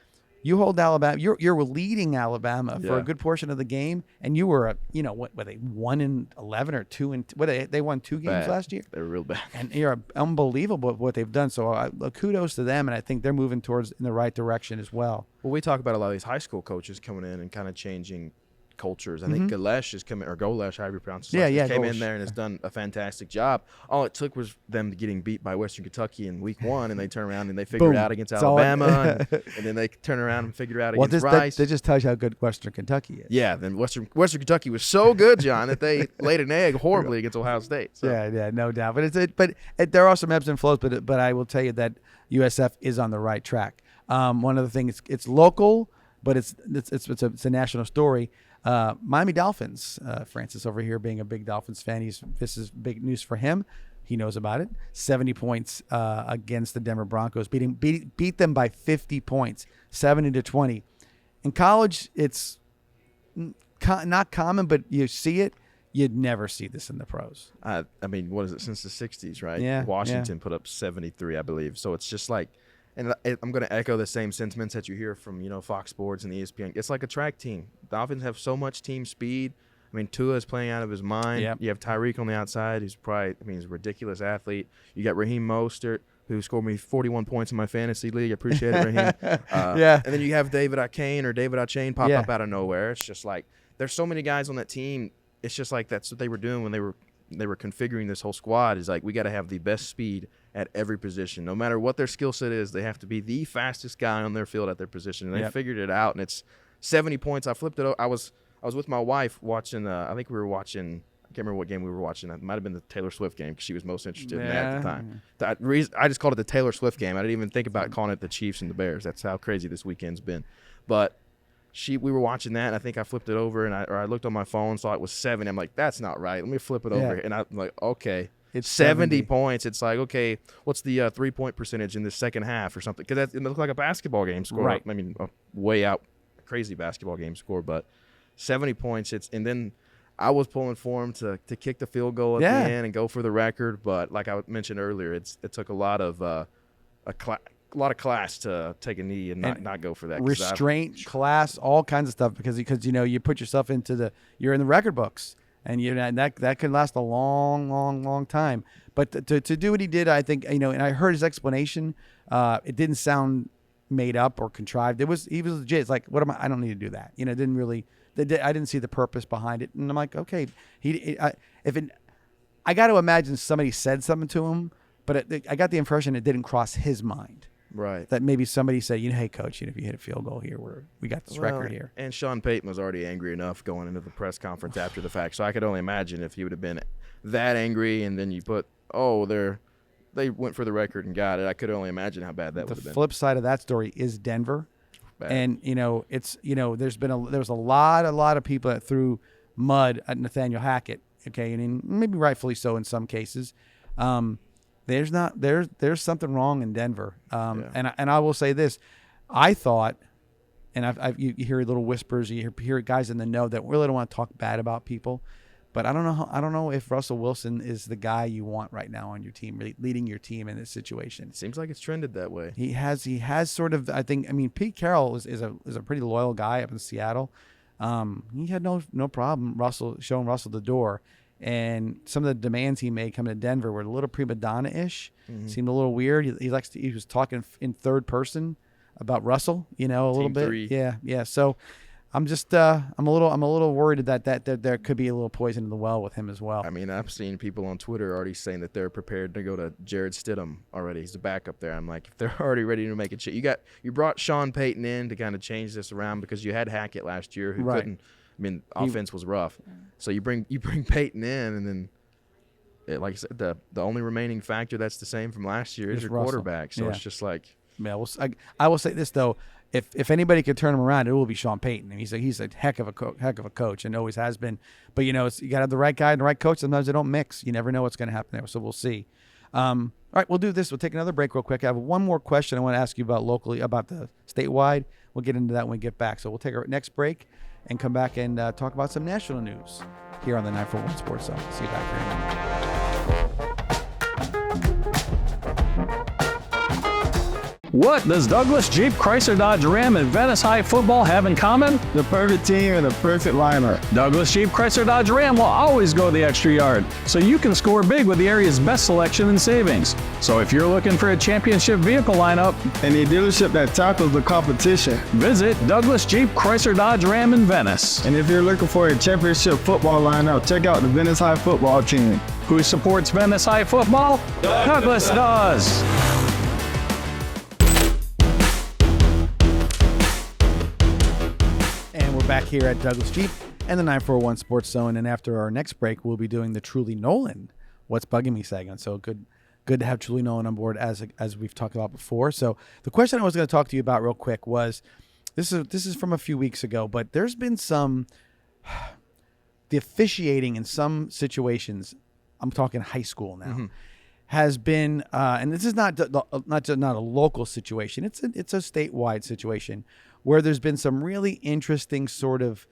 B: You hold Alabama. You're leading Alabama for a good portion of the game, and you were what were they 1-11 or 2-? They won 2 games last year.
A: They were real bad,
B: and you're unbelievable what they've done. So kudos to them, and I think they're moving in the right direction as well.
A: Well, we talk about a lot of these high school coaches coming in and kind of changing cultures. I think Golesh is coming, or Golesh, however you pronounce it. Came in there and has done a fantastic job. All it took was them getting beat by Western Kentucky in week 1, and they turn around and they figure it out against Alabama, and then they turn around and figure it out against Rice.
B: That just tells you how good Western Kentucky is.
A: Yeah, then Western Kentucky was so good, John, that they laid an egg horribly against Ohio State. So.
B: Yeah, no doubt. But there are some ebbs and flows. But I will tell you that USF is on the right track. One of the things, it's local, but it's a national story. Miami Dolphins, Francis over here being a big Dolphins fan, this is big news for him. He knows about it. 70 points against the Denver Broncos, beat them by 50 points, 70-20. In college, it's not common, but you see it. You'd never see this in the pros.
A: I mean, what is it, since the 60s, right?
B: Yeah.
A: Washington put up 73, I believe. So it's just like, and I'm going to echo the same sentiments that you hear from, Fox Sports and ESPN. It's like a track team. Dolphins have so much team speed. I mean, Tua is playing out of his mind.
B: Yep.
A: You have Tyreek on the outside, who's he's a ridiculous athlete. You got Raheem Mostert, who scored me 41 points in my fantasy league. I appreciate it, Raheem. And then you have David Achane pop up out of nowhere. It's just like there's so many guys on that team. It's just like that's what they were doing when they were configuring this whole squad. Is like we got to have the best speed at every position. No matter what their skill set is, they have to be the fastest guy on their field at their position. And they figured it out, and it's 70 points. I flipped it over. I was with my wife watching, I think we were watching, I can't remember what game we were watching. It might have been the Taylor Swift game because she was most interested in that at the time. I just called it the Taylor Swift game. I didn't even think about calling it the Chiefs and the Bears. That's how crazy this weekend's been. But we were watching that, and I think I flipped it over, and I looked on my phone, saw it was 7. I'm like, that's not right. Let me flip it over. And I'm like, okay. It's 70 points. It's like, okay, what's the 3-point percentage in the second half or something? Because it looked like a basketball game score.
B: Right.
A: I mean, way out, crazy basketball game score, but 70 points. And then I was pulling for him to kick the field goal at the end and go for the record. But like I mentioned earlier, it took a lot of class to take a knee and not go for that.
B: Restraint, class, all kinds of stuff because you put yourself you're in the record books. And that could last a long time. But to do what he did, I think, and I heard his explanation. It didn't sound made up or contrived. He was legit. It's like, I don't need to do that. It didn't really. I didn't see the purpose behind it. And I'm like, okay, I got to imagine somebody said something to him, but I got the impression it didn't cross his mind.
A: Right.
B: That maybe somebody said, hey, coach, if you hit a field goal here, we got this record here.
A: And Sean Payton was already angry enough going into the press conference after the fact. So I could only imagine if he would have been that angry and then you put, they went for the record and got it. I could only imagine how bad that would have been.
B: The flip side of that story is Denver. Bad. And, it's, there was a lot of people that threw mud at Nathaniel Hackett. Okay. And maybe rightfully so in some cases. There's something wrong in Denver. And I will say this. I thought, and you hear little whispers, you hear guys in the know that really don't want to talk bad about people, but I don't know if Russell Wilson is the guy you want right now on your team, really leading your team in this situation.
A: It seems like it's trended that way.
B: He has sort of, I mean, Pete Carroll is a pretty loyal guy up in Seattle. He had no problem showing Russell the door, and some of the demands he made coming to Denver were a little prima donna-ish.
A: Mm-hmm.
B: Seemed a little weird. He was talking in third person about Russell, a little bit.
A: Three.
B: Yeah. So I'm just I'm a little worried that there could be a little poison in the well with him as well.
A: I mean, I've seen people on Twitter already saying that they're prepared to go to Jared Stidham already. He's the backup there. I'm like, if they're already ready to make a change, you brought Sean Payton in to kind of change this around because you had Hackett last year who couldn't. I mean, offense was rough. So you bring Payton in, and then, like I said, the only remaining factor that's the same from last year is your
B: Russell.
A: quarterback. So it's just like,
B: yeah. Well, I will say this though. If anybody could turn him around, it will be Sean Payton. He's a heck of a coach and always has been. But you got to have the right guy and the right coach. Sometimes they don't mix. You never know what's going to happen there. So we'll see. All right, we'll do this. We'll take another break real quick. I have one more question I want to ask you about about the statewide. We'll get into that when we get back. So we'll take our next break and come back and talk about some national news here on the 941 Sports Zone. See you back here in a minute.
C: What does Douglas Jeep Chrysler Dodge Ram and Venice High football have in common?
D: The perfect team and the perfect lineup.
C: Douglas Jeep Chrysler Dodge Ram will always go the extra yard, so you can score big with the area's best selection and savings. So if you're looking for a championship vehicle lineup
D: And a dealership that tackles the competition.
C: visit Douglas Jeep Chrysler Dodge Ram in Venice.
D: And if you're looking for a championship football lineup, check out the Venice High football team.
C: Who supports Venice High football? Douglas does.
B: Back here at Douglas Jeep and the 941 Sports Zone, and after our next break, we'll be doing the Truly Nolan What's Bugging Me segment. So good to have Truly Nolan on board as we've talked about before. So the question I was going to talk to you about real quick was this is from a few weeks ago, but there's been the officiating in some situations. I'm talking high school now. Has been, and this is not a local situation. It's a statewide situation where there's been some really interesting sort of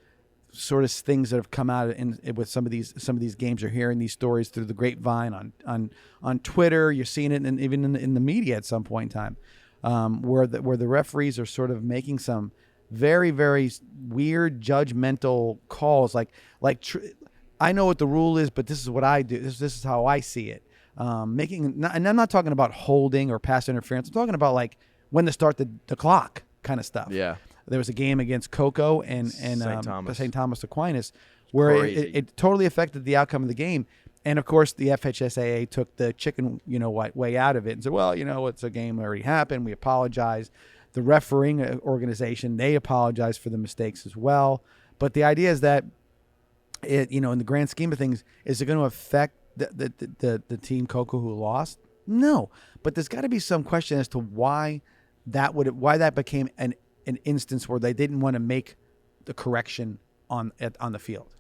B: things that have come out with some of these games. You're hearing these stories through the grapevine on Twitter. You're seeing it even in the media at some point in time, where the referees are sort of making some very, very weird judgmental calls. I know what the rule is, but this is what I do. This is how I see it. And I'm not talking about holding or pass interference. I'm talking about like when to start the clock kind of stuff.
A: Yeah.
B: There was a game against Cocoa and St. Thomas Aquinas where it totally affected the outcome of the game. And of course, the FHSAA took the chicken, way out of it and said, well, it's a game that already happened. We apologize. The refereeing organization, they apologize for the mistakes as well. But the idea is that in the grand scheme of things, is it going to affect the team Cocoa who lost? No, but there's got to be some question as to why that became an instance where they didn't want to make the correction on the field.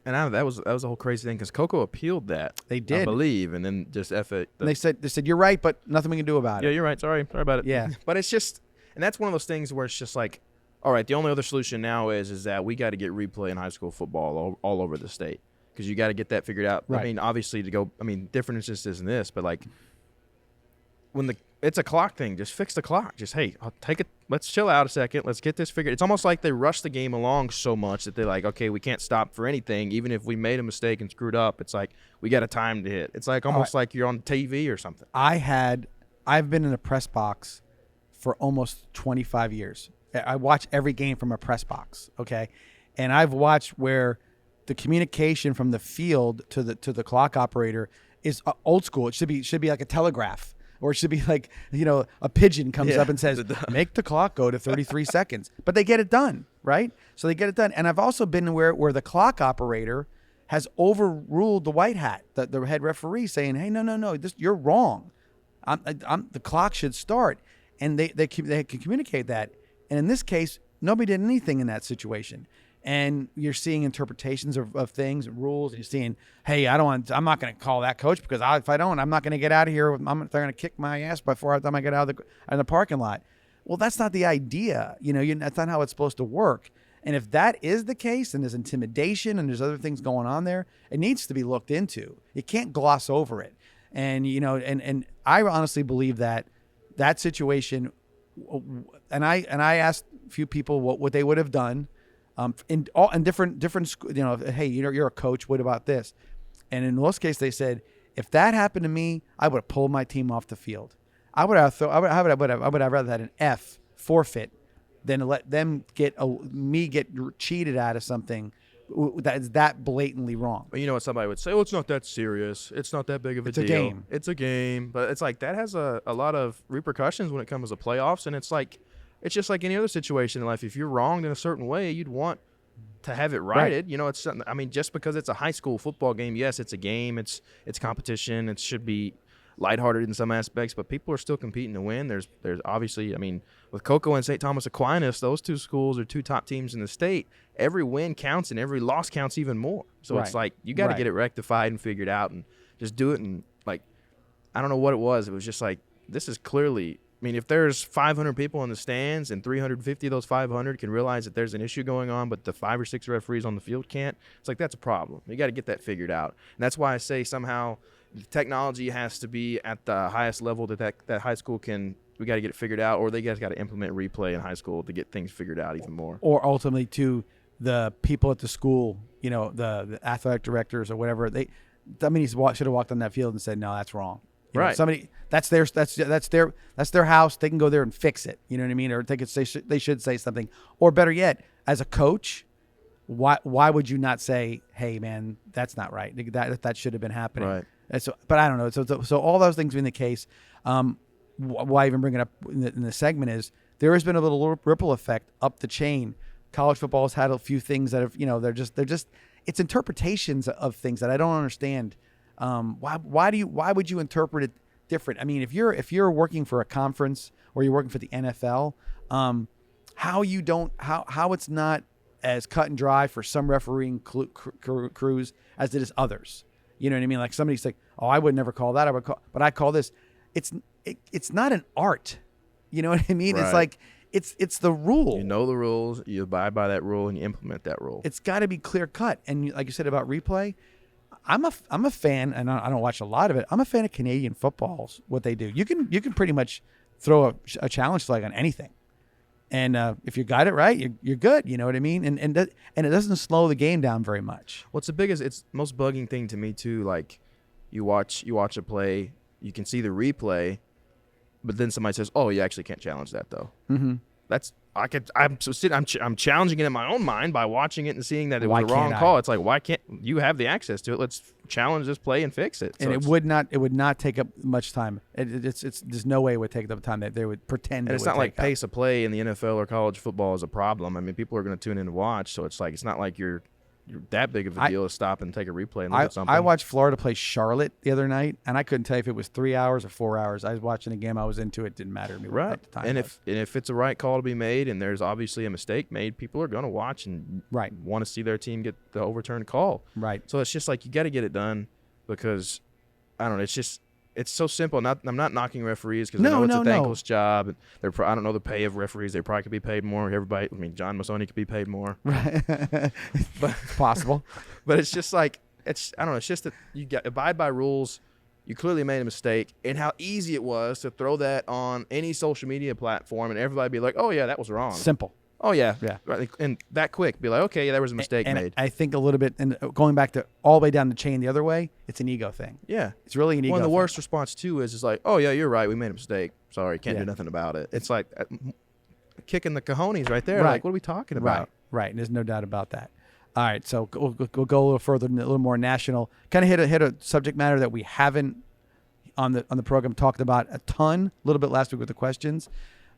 A: That was the whole crazy thing because Cocoa appealed that.
B: They did,
A: I believe, and then just
B: And they said you're right, but nothing we can do about it.
A: Yeah, you're right. Sorry about it.
B: Yeah,
A: but it's just, and that's one of those things where it's just like, all right, the only other solution now is that we got to get replay in high school football all over the state because you got to get that figured out.
B: Right.
A: I mean, obviously different instances in this, but like when it's a clock thing, just fix the clock. Just, hey, let's chill out a second. Let's get this figured. It's almost like they rush the game along so much that they're like, okay, we can't stop for anything. Even if we made a mistake and screwed up, it's like we got a time to hit. It's like almost like you're on TV or something.
B: I've been in a press box for almost 25 years. I watch every game from a press box, okay? And I've watched where the communication from the field to the clock operator is old school. It should be like a telegraph. Or it should be like, a pigeon comes up and says, make the clock go to 33 seconds. But they get it done, right? So they get it done. And I've also been where the clock operator has overruled the white hat, the head referee, saying, hey, no, you're wrong. The clock should start. And they can communicate that. And in this case, nobody did anything in that situation. And you're seeing interpretations of things, rules, and you're seeing, hey, I'm not going to call that coach because if I don't, I'm not going to get out of here. They're going to kick my ass before I get out of the parking lot. Well, that's not the idea. That's not how it's supposed to work. And if that is the case, and there's intimidation and there's other things going on there, it needs to be looked into. You can't gloss over it. And, and I honestly believe that situation, and I asked a few people what they would have done, in different, hey, you're a coach. What about this? And in most cases, they said, if that happened to me, I would have pulled my team off the field. I would have rather had an F forfeit than to let them get cheated out of something that is that blatantly wrong.
A: But you know what somebody would say? Oh, it's not that serious. It's not that big of a deal.
B: It's a game.
A: It's a game. But it's like that has a lot of repercussions when it comes to playoffs. And it's just like any other situation in life. If you're wronged in a certain way, you'd want to have it righted.
B: Right.
A: It's something. I mean, just because it's a high school football game, yes, it's a game. It's competition. It should be lighthearted in some aspects, but people are still competing to win. There's obviously, I mean, with Cocoa and St. Thomas Aquinas, those two schools are two top teams in the state. Every win counts and every loss counts even more. So It's like you got to get it rectified and figured out and just do it. And like, I don't know what it was. It was just like, this is clearly, I mean, if there's 500 people in the stands and 350 of those 500 can realize that there's an issue going on, but the 5 or 6 referees on the field can't, it's like, that's a problem. You got to get that figured out. And that's why I say somehow technology has to be at the highest level that high school can. We got to get it figured out, or they guys got to implement replay in high school to get things figured out even more.
B: Or ultimately, to the people at the school, the athletic directors or whatever, should have walked on that field and said, no, that's wrong.
A: Right.
B: Somebody that's their house. They can go there and fix it. You know what I mean? Or they should say something. Or better yet, as a coach, why would you not say, hey man, that's not right. That should have been happening.
A: Right.
B: So, but I don't know. So all those things being the case, why I even bring it up in the segment is there has been a little ripple effect up the chain. College football has had a few things that have, they're just it's interpretations of things that I don't understand. Why would you interpret it different? I mean, if you're working for a conference or you're working for the NFL, how it's not as cut and dry for some refereeing crews as it is others. You know what I mean? Like somebody's like, oh, I would never call that. But I call this. It's not an art. You know what I mean?
A: Right.
B: It's like it's the rule.
A: You know the rules. You abide by that rule and you implement that rule.
B: It's got to be clear cut. And like you said about replay, I'm a fan, and I don't watch a lot of it. I'm a fan of Canadian footballs. What they do, you can pretty much throw a challenge flag on anything. And if you got it right, you're good. You know what I mean? And it doesn't slow the game down very much.
A: What's the biggest? It's most bugging thing to me too. Like, you watch a play, you can see the replay, but then somebody says, "Oh, you actually can't challenge that though." Mm-hmm. I'm challenging it in my own mind by watching it and seeing that it was a wrong call. It's like, why can't you have the access to it? Let's challenge this play and fix it.
B: And it would not take up much time. There's no way it would take up time that they would pretend.
A: And it's not like pace of play in the NFL or college football is a problem. I mean, people are going to tune in and watch, so it's like it's not like you're that big of a deal to stop and take a replay and look at something.
B: I watched Florida play Charlotte the other night, and I couldn't tell you if it was 3 hours or 4 hours. I was watching a game. I was into it. Didn't matter to me
A: right.
B: at the time.
A: And if it's a right call to be made and there's obviously a mistake made, people are going to watch and want to see their team get the overturned call.
B: Right.
A: So it's just like you got to get it done because, I don't know, it's so simple. I'm not knocking referees because I know it's a thankless job. And I don't know the pay of referees. They probably could be paid more. Everybody, I mean, John Massoni could be paid more.
B: Right. But it's possible.
A: But it's just like, I don't know. It's just that you abide by rules. You clearly made a mistake. And how easy it was to throw that on any social media platform and everybody be like, oh, yeah, that was wrong.
B: Simple.
A: Oh, yeah.
B: Yeah.
A: And that quick, be like, okay, there was a mistake made.
B: I think a little bit, and going back to all the way down the chain the other way, it's an ego thing.
A: Yeah.
B: It's really an ego thing.
A: One of the worst response, too, is like, oh, yeah, you're right. We made a mistake. Sorry. Can't do nothing about it. It's like kicking the cojones right there.
B: Right.
A: Like, what are we talking about?
B: Right. There's no doubt about that. All right. So we'll go a little further, a little more national. Kind of hit a subject matter that we haven't on the program talked about a ton, a little bit last week with the questions,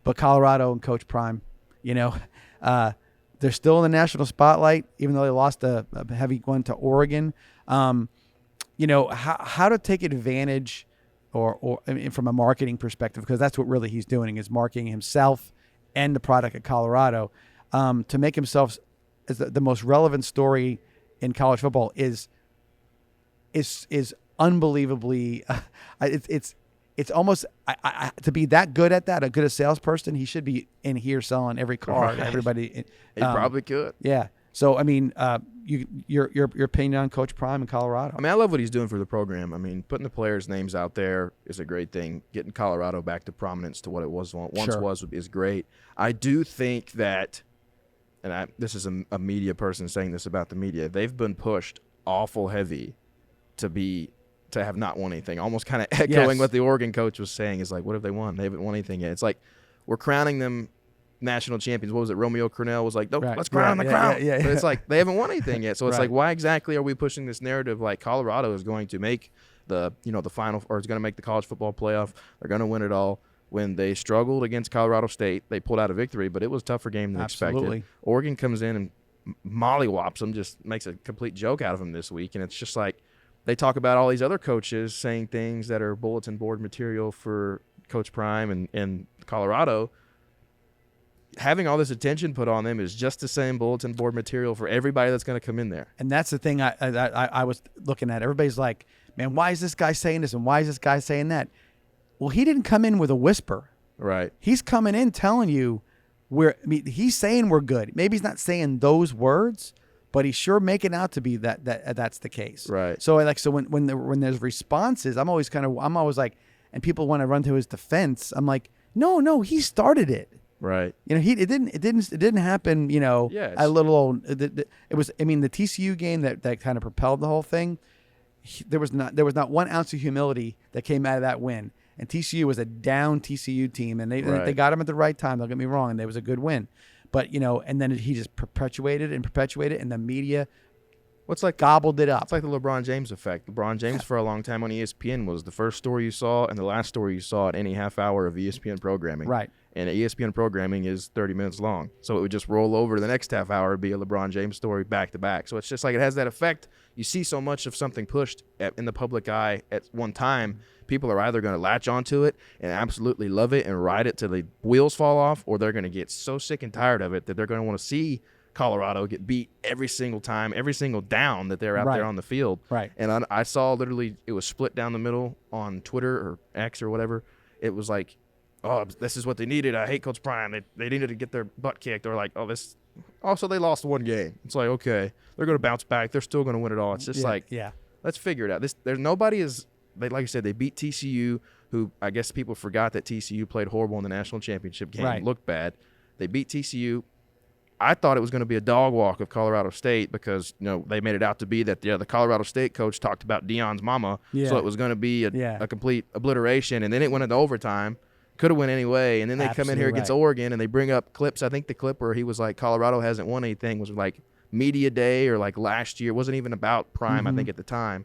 B: but Colorado and Coach Prime, they're still in the national spotlight, even though they lost a heavy one to Oregon. How to take advantage or I mean, from a marketing perspective, because that's what really he's doing is marketing himself and the product at Colorado to make himself as the most relevant story in college football is unbelievably it's almost to be that good at that, a good a salesperson, he should be in here selling every car to everybody.
A: He probably could.
B: Yeah. So I mean, your opinion on Coach Prime in Colorado?
A: I mean, I love what he's doing for the program. I mean, putting the players' names out there is a great thing. Getting Colorado back to prominence to what it was is great. I do think that, and this is a media person saying this about the media, they've been pushed awful heavy to have not won anything. Almost kind of echoing what the Oregon coach was saying is like, what have they won? They haven't won anything yet. It's like we're crowning them national champions. What was it? Romeo Cornell was like, let's crown the crown.
B: Yeah.
A: But it's like they haven't won anything yet. So it's like, why exactly are we pushing this narrative like Colorado is going to make the final, or is going to make the college football playoff? They're going to win it all. When they struggled against Colorado State, they pulled out a victory, but it was a tougher game than expected. Oregon comes in and mollywops them, just makes a complete joke out of them this week. And it's just like, they talk about all these other coaches saying things that are bulletin board material for Coach Prime and Colorado. Having all this attention put on them is just the same bulletin board material for everybody that's going to come in there.
B: And that's the thing I was looking at. Everybody's like, man, why is this guy saying this and why is this guy saying that? Well, he didn't come in with a whisper.
A: Right.
B: He's coming in telling you he's saying we're good. Maybe he's not saying those words, but he's sure making out to be that's the case.
A: Right.
B: So when there's responses, I'm always like, and people want to run to his defense. I'm like, no, he started it.
A: Right.
B: It didn't happen. A little. It was. I mean, the TCU game that kind of propelled the whole thing. There was not 1 ounce of humility that came out of that win. And TCU was a down TCU team, and they got him at the right time. Don't get me wrong, and it was a good win. But and then he just perpetuated, and the media, gobbled it up.
A: It's like the LeBron James effect. LeBron James for a long time on ESPN was the first story you saw and the last story you saw at any half hour of ESPN programming.
B: Right.
A: And ESPN programming is 30 minutes long, so it would just roll over to the next half hour, be a LeBron James story back to back. So it's just like it has that effect. You see so much of something pushed in the public eye at one time, people are either going to latch onto it and absolutely love it and ride it till the wheels fall off, or they're going to get so sick and tired of it that they're going to want to see Colorado get beat every single time, every single down that they're out there on the field.
B: Right.
A: And I saw literally it was split down the middle on Twitter or X or whatever. It was like, oh, this is what they needed. I hate Coach Prime. They needed to get their butt kicked. Or like, oh, this. Also, they lost one game. It's like, okay, they're going to bounce back. They're still going to win it all. It's just let's figure it out. There's nobody is. Like I said, they beat TCU, who I guess people forgot that TCU played horrible in the national championship game.
B: Right.
A: Looked bad. They beat TCU. I thought it was going to be a dog walk of Colorado State because they made it out to be that the Colorado State coach talked about Deion's mama, so it was going to be a complete obliteration, and then it went into overtime. Could have went anyway, and then they come in here against Oregon and they bring up clips. I think the clip where he was like, Colorado hasn't won anything was like media day or like last year. It wasn't even about Prime, I think, at the time.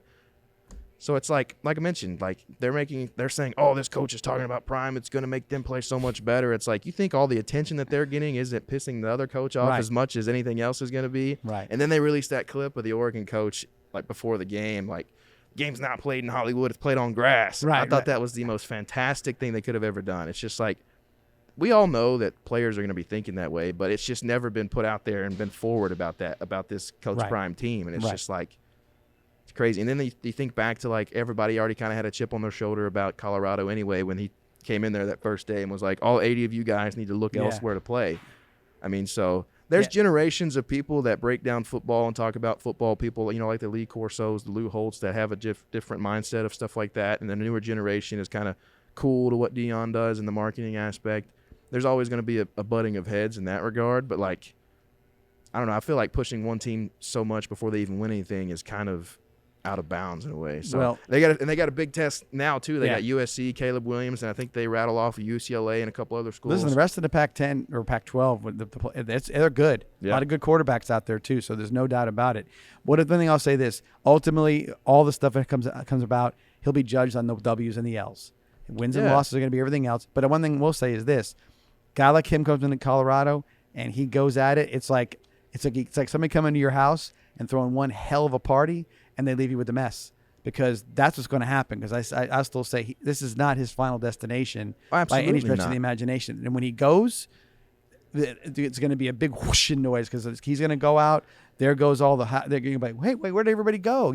A: So it's like I mentioned, like they're saying, oh, this coach is talking about Prime. It's going to make them play so much better. It's like, you think all the attention that they're getting isn't pissing the other coach off as much as anything else is going to be?
B: Right.
A: And then they released that clip of the Oregon coach like before the game, like, game's not played in Hollywood, it's played on grass.
B: Right.
A: I thought that was the most fantastic thing they could have ever done. It's just like, we all know that players are going to be thinking that way, but it's just never been put out there and been forward about this Coach Prime team. And it's just like, it's crazy. And then you think back to like everybody already kind of had a chip on their shoulder about Colorado anyway when he came in there that first day and was like, all 80 of you guys need to look elsewhere to play. I mean, so there's generations of people that break down football and talk about football. People, like the Lee Corsos, the Lou Holtz, that have a different mindset of stuff like that. And the newer generation is kind of cool to what Deion does in the marketing aspect. There's always going to be a butting of heads in that regard. But, like, I don't know. I feel like pushing one team so much before they even win anything is kind of out of bounds in a way. So they got a big test now too. They got USC, Caleb Williams, and I think they rattle off UCLA and a couple other schools.
B: Listen, the rest of the Pac-10 or Pac-12, they're good. A lot of good quarterbacks out there too. So there's no doubt about it. One thing I'll say this: ultimately, all the stuff that comes about, he'll be judged on the W's and the L's. Wins and losses are going to be everything else. But one thing we'll say is this: guy like him comes into Colorado and he goes at it. It's like somebody coming to your house and throwing one hell of a party, and they leave you with a mess, because that's what's going to happen. Because I still say this is not his final destination by any stretch of the imagination. And when he goes, it's going to be a big whooshing noise because he's going to go out. There goes all the. They're going to be like, hey, wait, where did everybody go?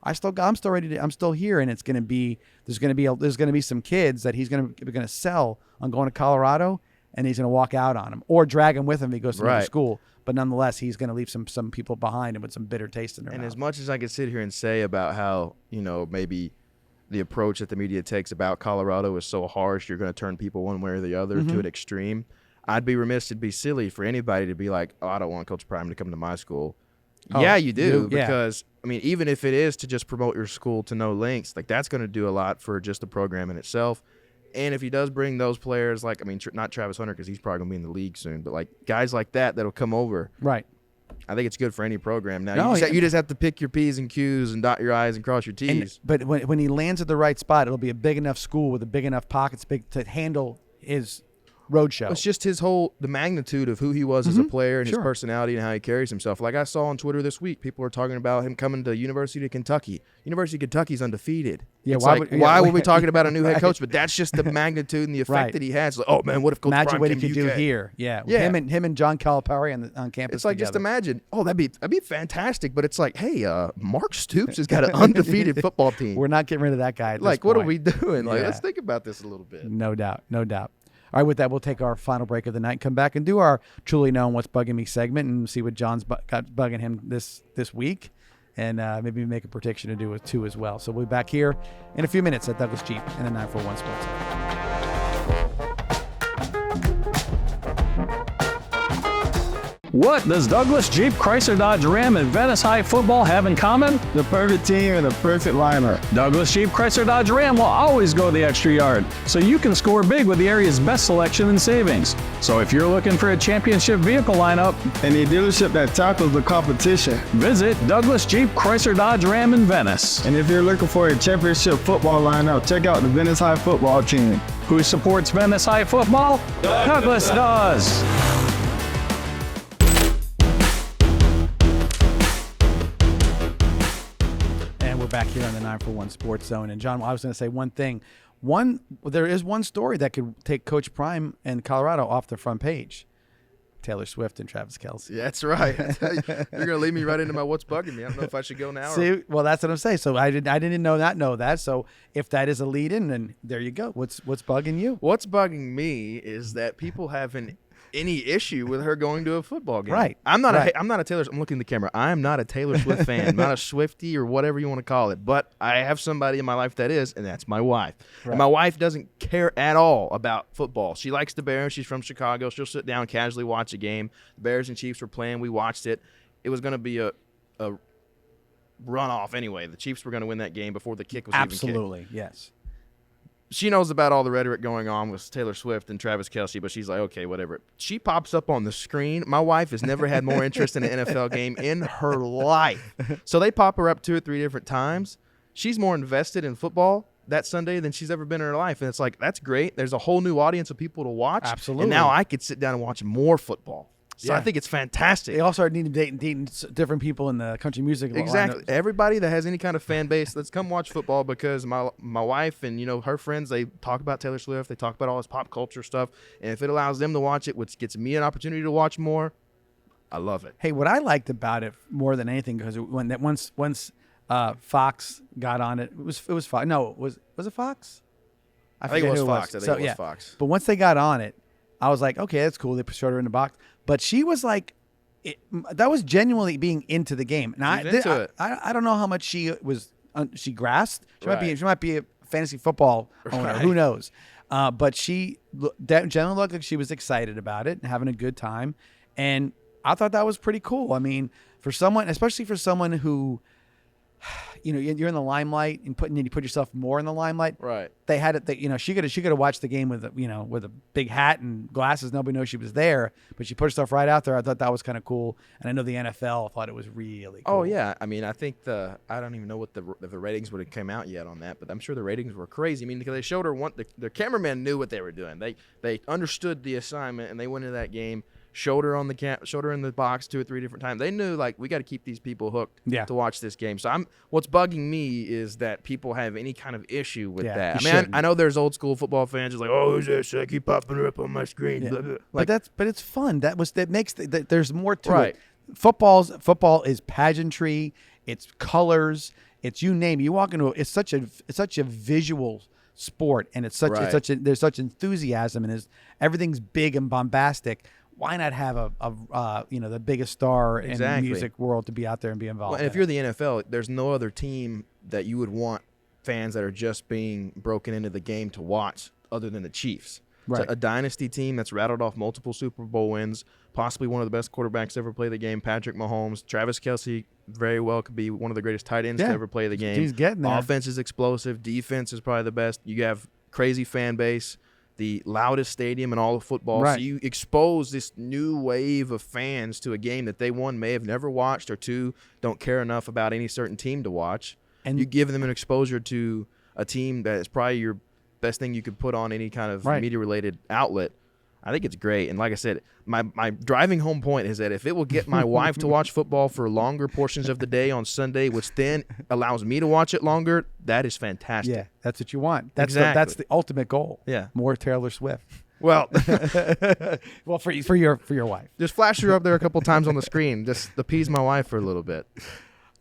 B: I'm still ready. I'm still here, and it's going to be. There's going to be some kids that he's going to sell on going to Colorado, and he's going to walk out on them or drag them with him if he goes to another school. But nonetheless, he's going to leave some people behind and with some bitter taste in their mouth.
A: And as much as I could sit here and say about how maybe the approach that the media takes about Colorado is so harsh, you're going to turn people one way or the other to an extreme. I'd be remiss, it'd be silly for anybody to be like, oh, I don't want Coach Prime to come to my school. Oh, yeah, you do, because, I mean, even if it is to just promote your school to no lengths, like that's going to do a lot for just the program in itself. And if he does bring those players, like, I mean, not Travis Hunter because he's probably going to be in the league soon, but like guys like that'll come over.
B: Right.
A: I think it's good for any program. Now, you just have to pick your P's and Q's and dot your I's and cross your T's.
B: But when he lands at the right spot, it'll be a big enough school with a big enough pockets to handle his roadshow.
A: It's just the magnitude of who he was as a player and his personality and how he carries himself. Like I saw on Twitter this week, people are talking about him coming to University of Kentucky. University of Kentucky's undefeated.
B: Yeah,
A: why were we talking about a new head coach? But that's just the magnitude and the effect that he has. Like, oh man, what if Coach
B: imagine
A: Prime
B: what he
A: came
B: could
A: to
B: do
A: UK?
B: here? Yeah. Him and John Calipari on campus.
A: It's like
B: together.
A: just imagine. Oh, that'd be fantastic. But it's like, hey, Mark Stoops has got an undefeated football team.
B: We're not getting rid of that guy. At
A: like,
B: this
A: what
B: point.
A: are we doing? Like,
B: Yeah.
A: let's think about this a little bit.
B: No doubt. All right, with that, we'll take our final break of the night, come back and do our Truly Known What's Bugging Me segment and see what John's got bugging him this week, and maybe make a prediction to do with two as well. So we'll be back here in a few minutes at Douglas Jeep and the 941 Sports Center.
C: What does Douglas Jeep Chrysler Dodge Ram and Venice High football have in common?
D: The perfect team and the perfect lineup.
C: Douglas Jeep Chrysler Dodge Ram will always go the extra yard, so you can score big with the area's best selection and savings. So if you're looking for a championship vehicle lineup,
D: And a dealership that tackles the competition.
C: visit Douglas Jeep Chrysler Dodge Ram in Venice,
D: And if you're looking for a championship football lineup, check out the Venice High football team.
C: who supports Venice High football? Douglas does.
B: Back here on the 941 Sports Zone. And John, I was going to say one thing. There is one story that could take Coach Prime and Colorado off the front page. Taylor Swift and Travis Kelce.
A: Yeah, that's right. You're going to lead me right into my what's bugging me. I don't know if I should go now.
B: See, well, that's what I'm saying. So I didn't know that. So if that is a lead-in, then there you go. What's bugging you?
A: What's bugging me is that people haven't any issue with her going to a football game.
B: Right.
A: I'm not a Taylor. I'm looking at the camera. I am not a Taylor Swift fan. I'm not a Swiftie or whatever you want to call it. But I have somebody in my life that is, and that's my wife. Right. And my wife doesn't care at all about football. She likes the Bears. She's from Chicago. She'll sit down, casually watch a game. The Bears and Chiefs were playing. We watched it. It was going to be a runoff anyway. The Chiefs were going to win that game before the kick was even kicked.
B: Absolutely, yes.
A: She knows about all the rhetoric going on with Taylor Swift and Travis Kelce, but she's like, okay, whatever. She pops up on the screen. My wife has never had more interest in an NFL game in her life. So they pop her up 2 or 3 different times. She's more invested in football that Sunday than she's ever been in her life. And it's like, that's great. There's a whole new audience of people to watch.
B: Absolutely.
A: And now I could sit down and watch more football. So I think it's fantastic.
B: They all started dating different people in the country music.
A: Exactly.
B: lineup.
A: Everybody that has any kind of fan base, let's come watch football because my wife and her friends, they talk about Taylor Swift, they talk about all this pop culture stuff, and if it allows them to watch it, which gets me an opportunity to watch more, I love it.
B: Hey, what I liked about it more than anything, because once Fox got on it, it was Fox. No, was it Fox?
A: I think it was Fox.
B: Fox. But once they got on it, I was like, okay, that's cool. They showed her in the box. But she was like, that was genuinely being into the game. Now, I don't know how much she grasped. She might be a fantasy football owner. Right. Who knows? But she generally looked like she was excited about it and having a good time. And I thought that was pretty cool. I mean, especially for someone who, you're in the limelight and you put yourself more in the limelight.
A: Right.
B: They had it. She could have watched the game with a big hat and glasses. Nobody knows she was there, but she put herself right out there. I thought that was kind of cool, and I know the NFL thought it was really cool.
A: Oh yeah, I mean, I think I don't even know what the ratings would have come out yet on that, but I'm sure the ratings were crazy. I mean, because they showed her the cameraman knew what they were doing. They understood the assignment and they went into that game shoulder in the box 2 or 3 different times. They knew, like, we got to keep these people hooked to watch this game. So what's bugging me is that people have any kind of issue with that. I mean, I know there's old school football fans who's like, oh, who's this? I keep popping up on my screen.
B: Yeah.
A: Blah, blah. Like,
B: but it's fun. There's more to it. Football is pageantry. It's colors. It's you name it. You walk into it's such a visual sport, and there's such enthusiasm, and everything's big and bombastic. Why not have the biggest star in the music world to be out there and be involved?
A: Well, and if you're the NFL, there's no other team that you would want fans that are just being broken into the game to watch other than the Chiefs.
B: Right.
A: It's a dynasty team that's rattled off multiple Super Bowl wins, possibly one of the best quarterbacks to ever play the game, Patrick Mahomes. Travis Kelce very well could be one of the greatest tight ends to ever play the game.
B: He's getting there.
A: Offense is explosive. Defense is probably the best. You have crazy fan base, the loudest stadium in all of football.
B: Right.
A: So you expose this new wave of fans to a game that they, one, may have never watched, or two, don't care enough about any certain team to watch. And you give them an exposure to a team that is probably your best thing you could put on any kind of media-related outlet. I think it's great. And like I said, my driving home point is that if it will get my wife to watch football for longer portions of the day on Sunday, which then allows me to watch it longer, that is fantastic.
B: Yeah, that's what you want. That's the ultimate goal.
A: Yeah.
B: More Taylor Swift.
A: Well,
B: well, for your wife.
A: Just flash her up there a couple times on the screen. Just appease my wife for a little bit.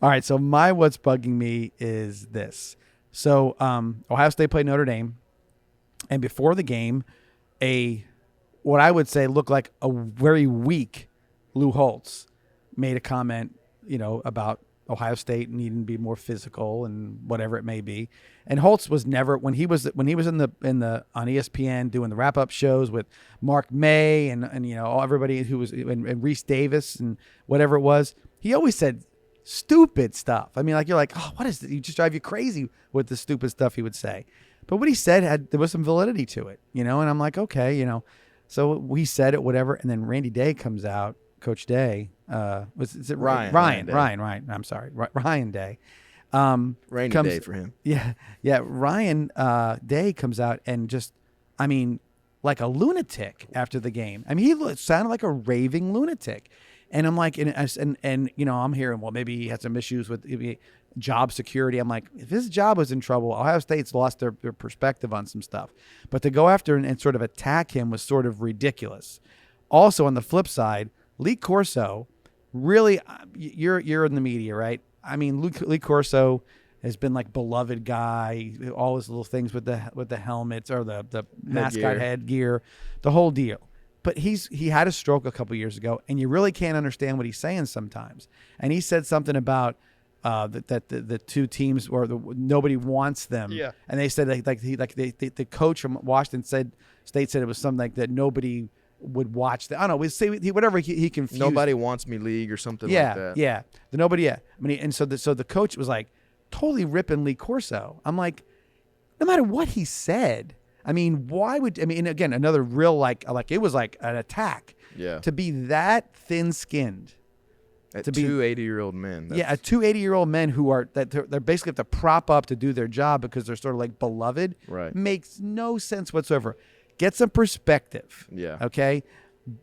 B: All right, so what's bugging me is this. So Ohio State played Notre Dame, and before the game, what I would say looked like a very weak Lou Holtz made a comment, about Ohio State needing to be more physical and whatever it may be. And Holtz was never, when he was in the on ESPN doing the wrap up shows with Mark May and everybody who was and Reese Davis and whatever it was, he always said stupid stuff. I mean, like, you're like, oh, what is this? You just drive you crazy with the stupid stuff he would say. But what he said there was some validity to it, and I'm like, okay, so we said it, whatever. And then Randy Day comes out, Coach Day, is it Ryan? Ryan. I'm sorry. Ryan Day.
A: Rainy day for him.
B: Yeah. Ryan Day comes out and just, like a lunatic after the game. I mean, he sounded like a raving lunatic. And I'm like, and I'm hearing, well, maybe he had some issues with job security. I'm like, if his job was in trouble, Ohio State's lost their perspective on some stuff. But to go after and sort of attack him was sort of ridiculous. Also, on the flip side, Lee Corso, really, you're in the media, right? I mean, Lee Corso has been like beloved guy, all his little things with the helmets or the mascot headgear, the whole deal. But he had a stroke a couple years ago, and you really can't understand what he's saying sometimes. And he said something about that the two teams or nobody wants them. Yeah. And they said the coach from Washington State said it was something like that nobody would watch. I don't know. We say whatever he confused.
A: Nobody wants me league or something like that.
B: Yeah. And so the coach was like totally ripping Lee Corso. I'm like, no matter what he said. And again, another real like it was like an attack.
A: Yeah.
B: To be that thin-skinned.
A: To be 2 80-year-old men.
B: Two 80-year-old men who are they're basically have to prop up to do their job because they're sort of like beloved.
A: Right.
B: Makes no sense whatsoever. Get some perspective.
A: Yeah.
B: Okay.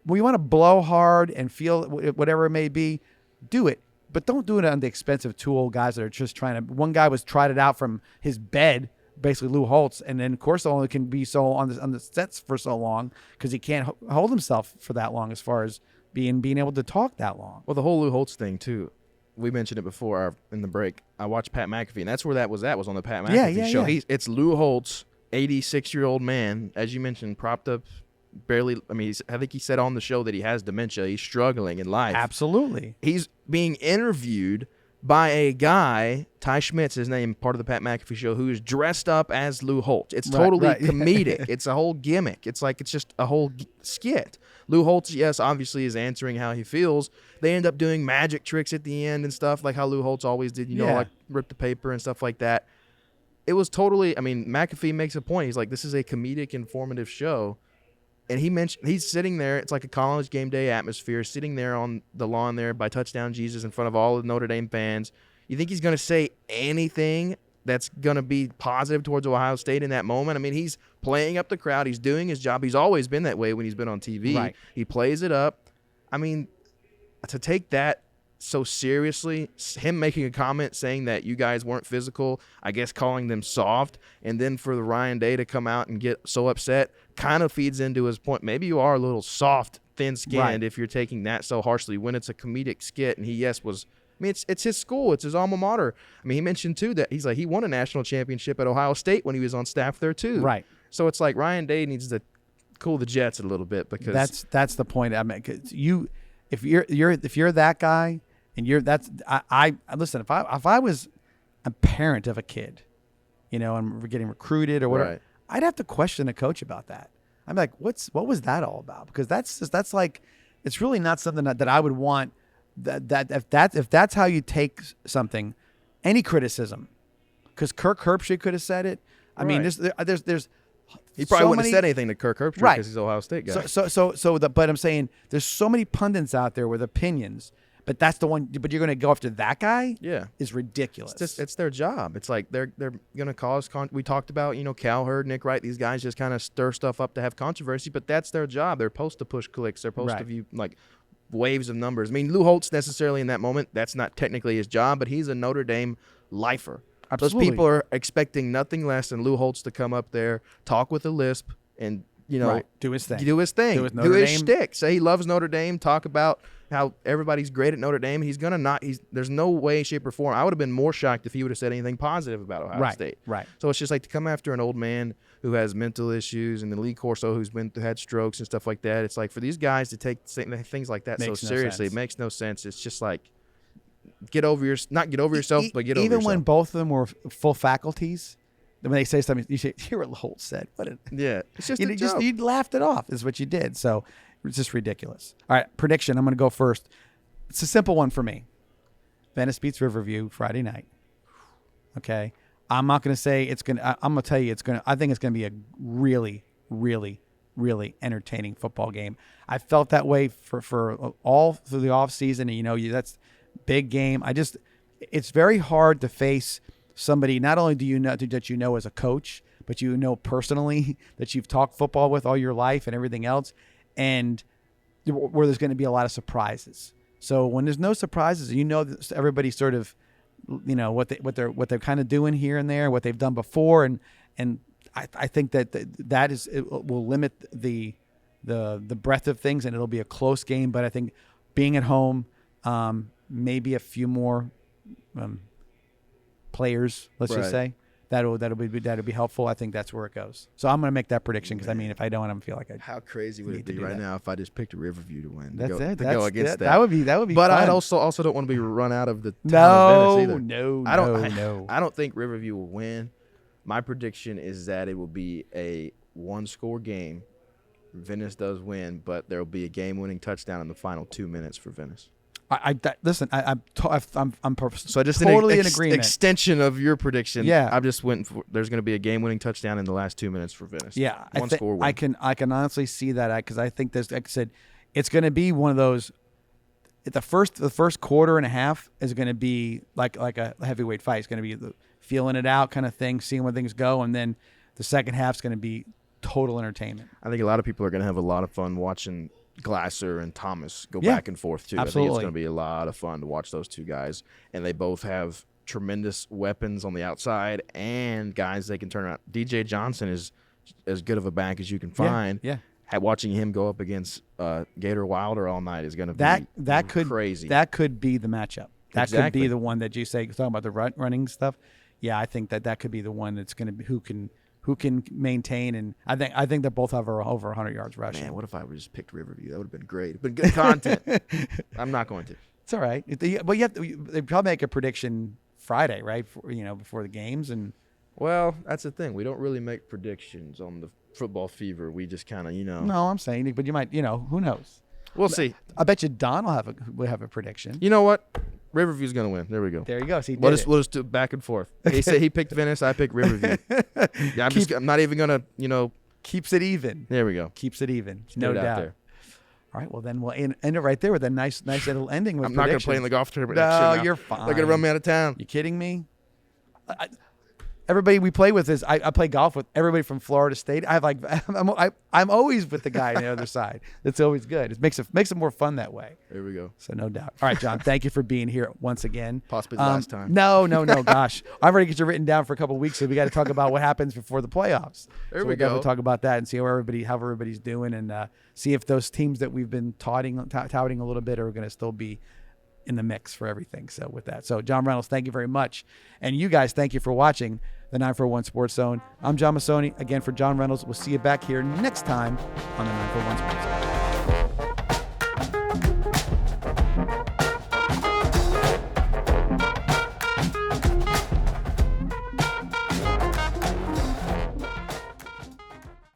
B: We want to blow hard and feel whatever it may be. Do it. But don't do it on the expense of two old guys that are just trying to. One guy tried it out from his bed, basically Lou Holtz, and then Corso only can be so on the sets for so long because he can't hold himself for that long as far as being able to talk that long.
A: Well, the whole Lou Holtz thing too. We mentioned it before in the break. I watched Pat McAfee, and that's where that was on the Pat McAfee show.
B: Yeah.
A: It's Lou Holtz, 86-year-old man, as you mentioned, propped up, barely. I think he said on the show that he has dementia. He's struggling in life.
B: Absolutely.
A: He's being interviewed by a guy, Ty Schmidt's his name, part of the Pat McAfee show, who is dressed up as Lou Holtz. It's totally comedic. It's a whole gimmick. It's just a whole skit. Lou Holtz, yes, obviously is answering how he feels. They end up doing magic tricks at the end and stuff, like how Lou Holtz always did, like rip the paper and stuff like that. It was totally, McAfee makes a point. He's like, this is a comedic, informative show. And he's sitting there. It's like a college game day atmosphere, sitting there on the lawn there by Touchdown Jesus in front of all the Notre Dame fans. You think he's going to say anything that's going to be positive towards Ohio State in that moment? He's playing up the crowd. He's doing his job. He's always been that way when he's been on TV.
B: Right.
A: He plays it up. I mean, to take that so seriously, him making a comment saying that you guys weren't physical, I guess calling them soft, and then for the Ryan Day to come out and get so upset kind of feeds into his point. Maybe you are a little soft, thin-skinned if you're taking that so harshly when it's a comedic skit. And he, was – I mean, it's his school. It's his alma mater. I mean, he mentioned, too, that he's like he won a national championship at Ohio State when he was on staff there, too.
B: Right.
A: So it's like Ryan Day needs to cool the jets a little bit because –
B: That's the point. I mean, if you're that guy – and I listen, if I was a parent of a kid, and we're getting recruited or whatever,
A: right.
B: I'd have to question a coach about that. I'm like, what was that all about? Because that's like, it's really not something that I would want. That if that's how you take something, any criticism, because Kirk Herbstreit could have said it. I mean, there's
A: he probably wouldn't have said anything to Kirk Herbstreit because he's an Ohio State guy.
B: But I'm saying there's so many pundits out there with opinions. But that's the one. But you're going to go after that guy?
A: Yeah,
B: is ridiculous.
A: It's their job. It's like they're going to cause. We talked about Cal Hurd, Nick Wright. These guys just kind of stir stuff up to have controversy. But that's their job. They're supposed to push clicks. They're supposed to view like waves of numbers. I mean, Lou Holtz necessarily in that moment. That's not technically his job, but he's a Notre Dame lifer.
B: Absolutely.
A: Those people are expecting nothing less than Lou Holtz to come up there, talk with a lisp, and
B: do his thing.
A: Do his
B: Dame.
A: shtick. Say he loves Notre Dame. Talk about how everybody's great at Notre Dame. He's gonna not. There's no way, shape, or form. I would have been more shocked if he would have said anything positive about Ohio State.
B: Right.
A: So it's just like to come after an old man who has mental issues and the Lee Corso who's had strokes and stuff like that. It's like for these guys to take things like that so seriously, it makes no sense. It's just like not get over yourself, but get over yourself.
B: Even when both of them were full faculties. When they say something, you say, "Hear what Holtz said."
A: It's just a joke.
B: You laughed it off, is what you did. So it's just ridiculous. All right, prediction. I'm going to go first. It's a simple one for me. Venice beats Riverview Friday night. Okay, I'm not going to say it's going to. I'm going to tell you it's going to. I think it's going to be a really, really, really entertaining football game. I felt that way for all through the off season, and that's big game. It's very hard to face somebody, not only do you know that you know as a coach, but personally that you've talked football with all your life and everything else, and where there's going to be a lot of surprises. So when there's no surprises, that everybody's sort of, what they're kind of doing here and there, what they've done before, and I think that it will limit the breadth of things, and it'll be a close game. But I think being at home, maybe a few more players, let's just say, that'll be helpful. I think that's where it goes. So I'm going to make that prediction because if I don't, I don't feel like
A: how crazy would it be right now if I just picked a Riverview to win?
B: That's it.
A: To go against that.
B: That would be.
A: But
B: fun.
A: I also don't want to be run out of the town of Venice either.
B: No.
A: I don't think Riverview will win. My prediction is that it will be a one-score game. Venice does win, but there will be a game-winning touchdown in the final 2 minutes for Venice.
B: Listen. I'm
A: so I just
B: totally in agreement.
A: Extension of your prediction.
B: Yeah,
A: I just went for there's going to be a game-winning touchdown in the last 2 minutes for Venice.
B: Yeah,
A: one-score win.
B: I can honestly see that because I think there's, like I said, it's going to be one of those. The first quarter and a half is going to be like a heavyweight fight. It's going to be feeling it out kind of thing, seeing where things go, and then the second half is going to be total entertainment.
A: I think a lot of people are going to have a lot of fun watching Glasser and Thomas go
B: Yeah,
A: back and forth too.
B: absolutely.
A: I think it's going to be a lot of fun to watch those two guys, and they both have tremendous weapons on the outside and guys they can turn around. DJ Johnson is as good of a back as you can find.
B: Yeah.
A: Watching him go up against Gator Wilder all night is going to be crazy.
B: That could be the matchup. That could
A: Exactly.
B: be the one that you say talking about the running stuff. Yeah, I think that could be the one that's going to be who can maintain, and I think they both have over 100 yards rushing.
A: Man, what if I would just picked Riverview? That would have been great. It'd been good content. I'm not going to.
B: It's all right. But they probably make a prediction Friday, right? Before the games and.
A: Well, that's the thing. We don't really make predictions on the Football Fever. We just kind of,
B: No, I'm saying, but you might, who knows?
A: We'll see.
B: I bet you Don will have a prediction.
A: You know what? Riverview's going to win. There we go.
B: There you go. See,
A: we'll just do back and forth. He said he picked Venice. I picked Riverview. Yeah, I'm not even going to,
B: keeps it even.
A: There we go.
B: Keeps it even.
A: Just
B: no
A: get it out
B: doubt.
A: there.
B: All right. Well, then we'll end it right there with a nice little ending with
A: I'm not going to play in the golf tournament.
B: No,
A: next year now.
B: you're fine.
A: They're going to run me out of town.
B: You kidding me? everybody we play with is I play golf with everybody from Florida State. I'm always with the guy on the other side. It's always good. It makes it more fun that way.
A: There we go.
B: So no doubt. All right, John, thank you for being here once again.
A: Possibly the last time.
B: No, gosh. I've already got you written down for a couple of weeks, so we got to talk about what happens before the playoffs.
A: There we go.
B: We'll talk about that and see how everybody's doing, and see if those teams that we've been touting a little bit are going to still be in the mix for everything. So with that, John Reynolds, thank you very much. And you guys, thank you for watching the 941 Sports Zone. I'm John Massoni, again for John Reynolds. We'll see you back here next time on the 941 Sports Zone.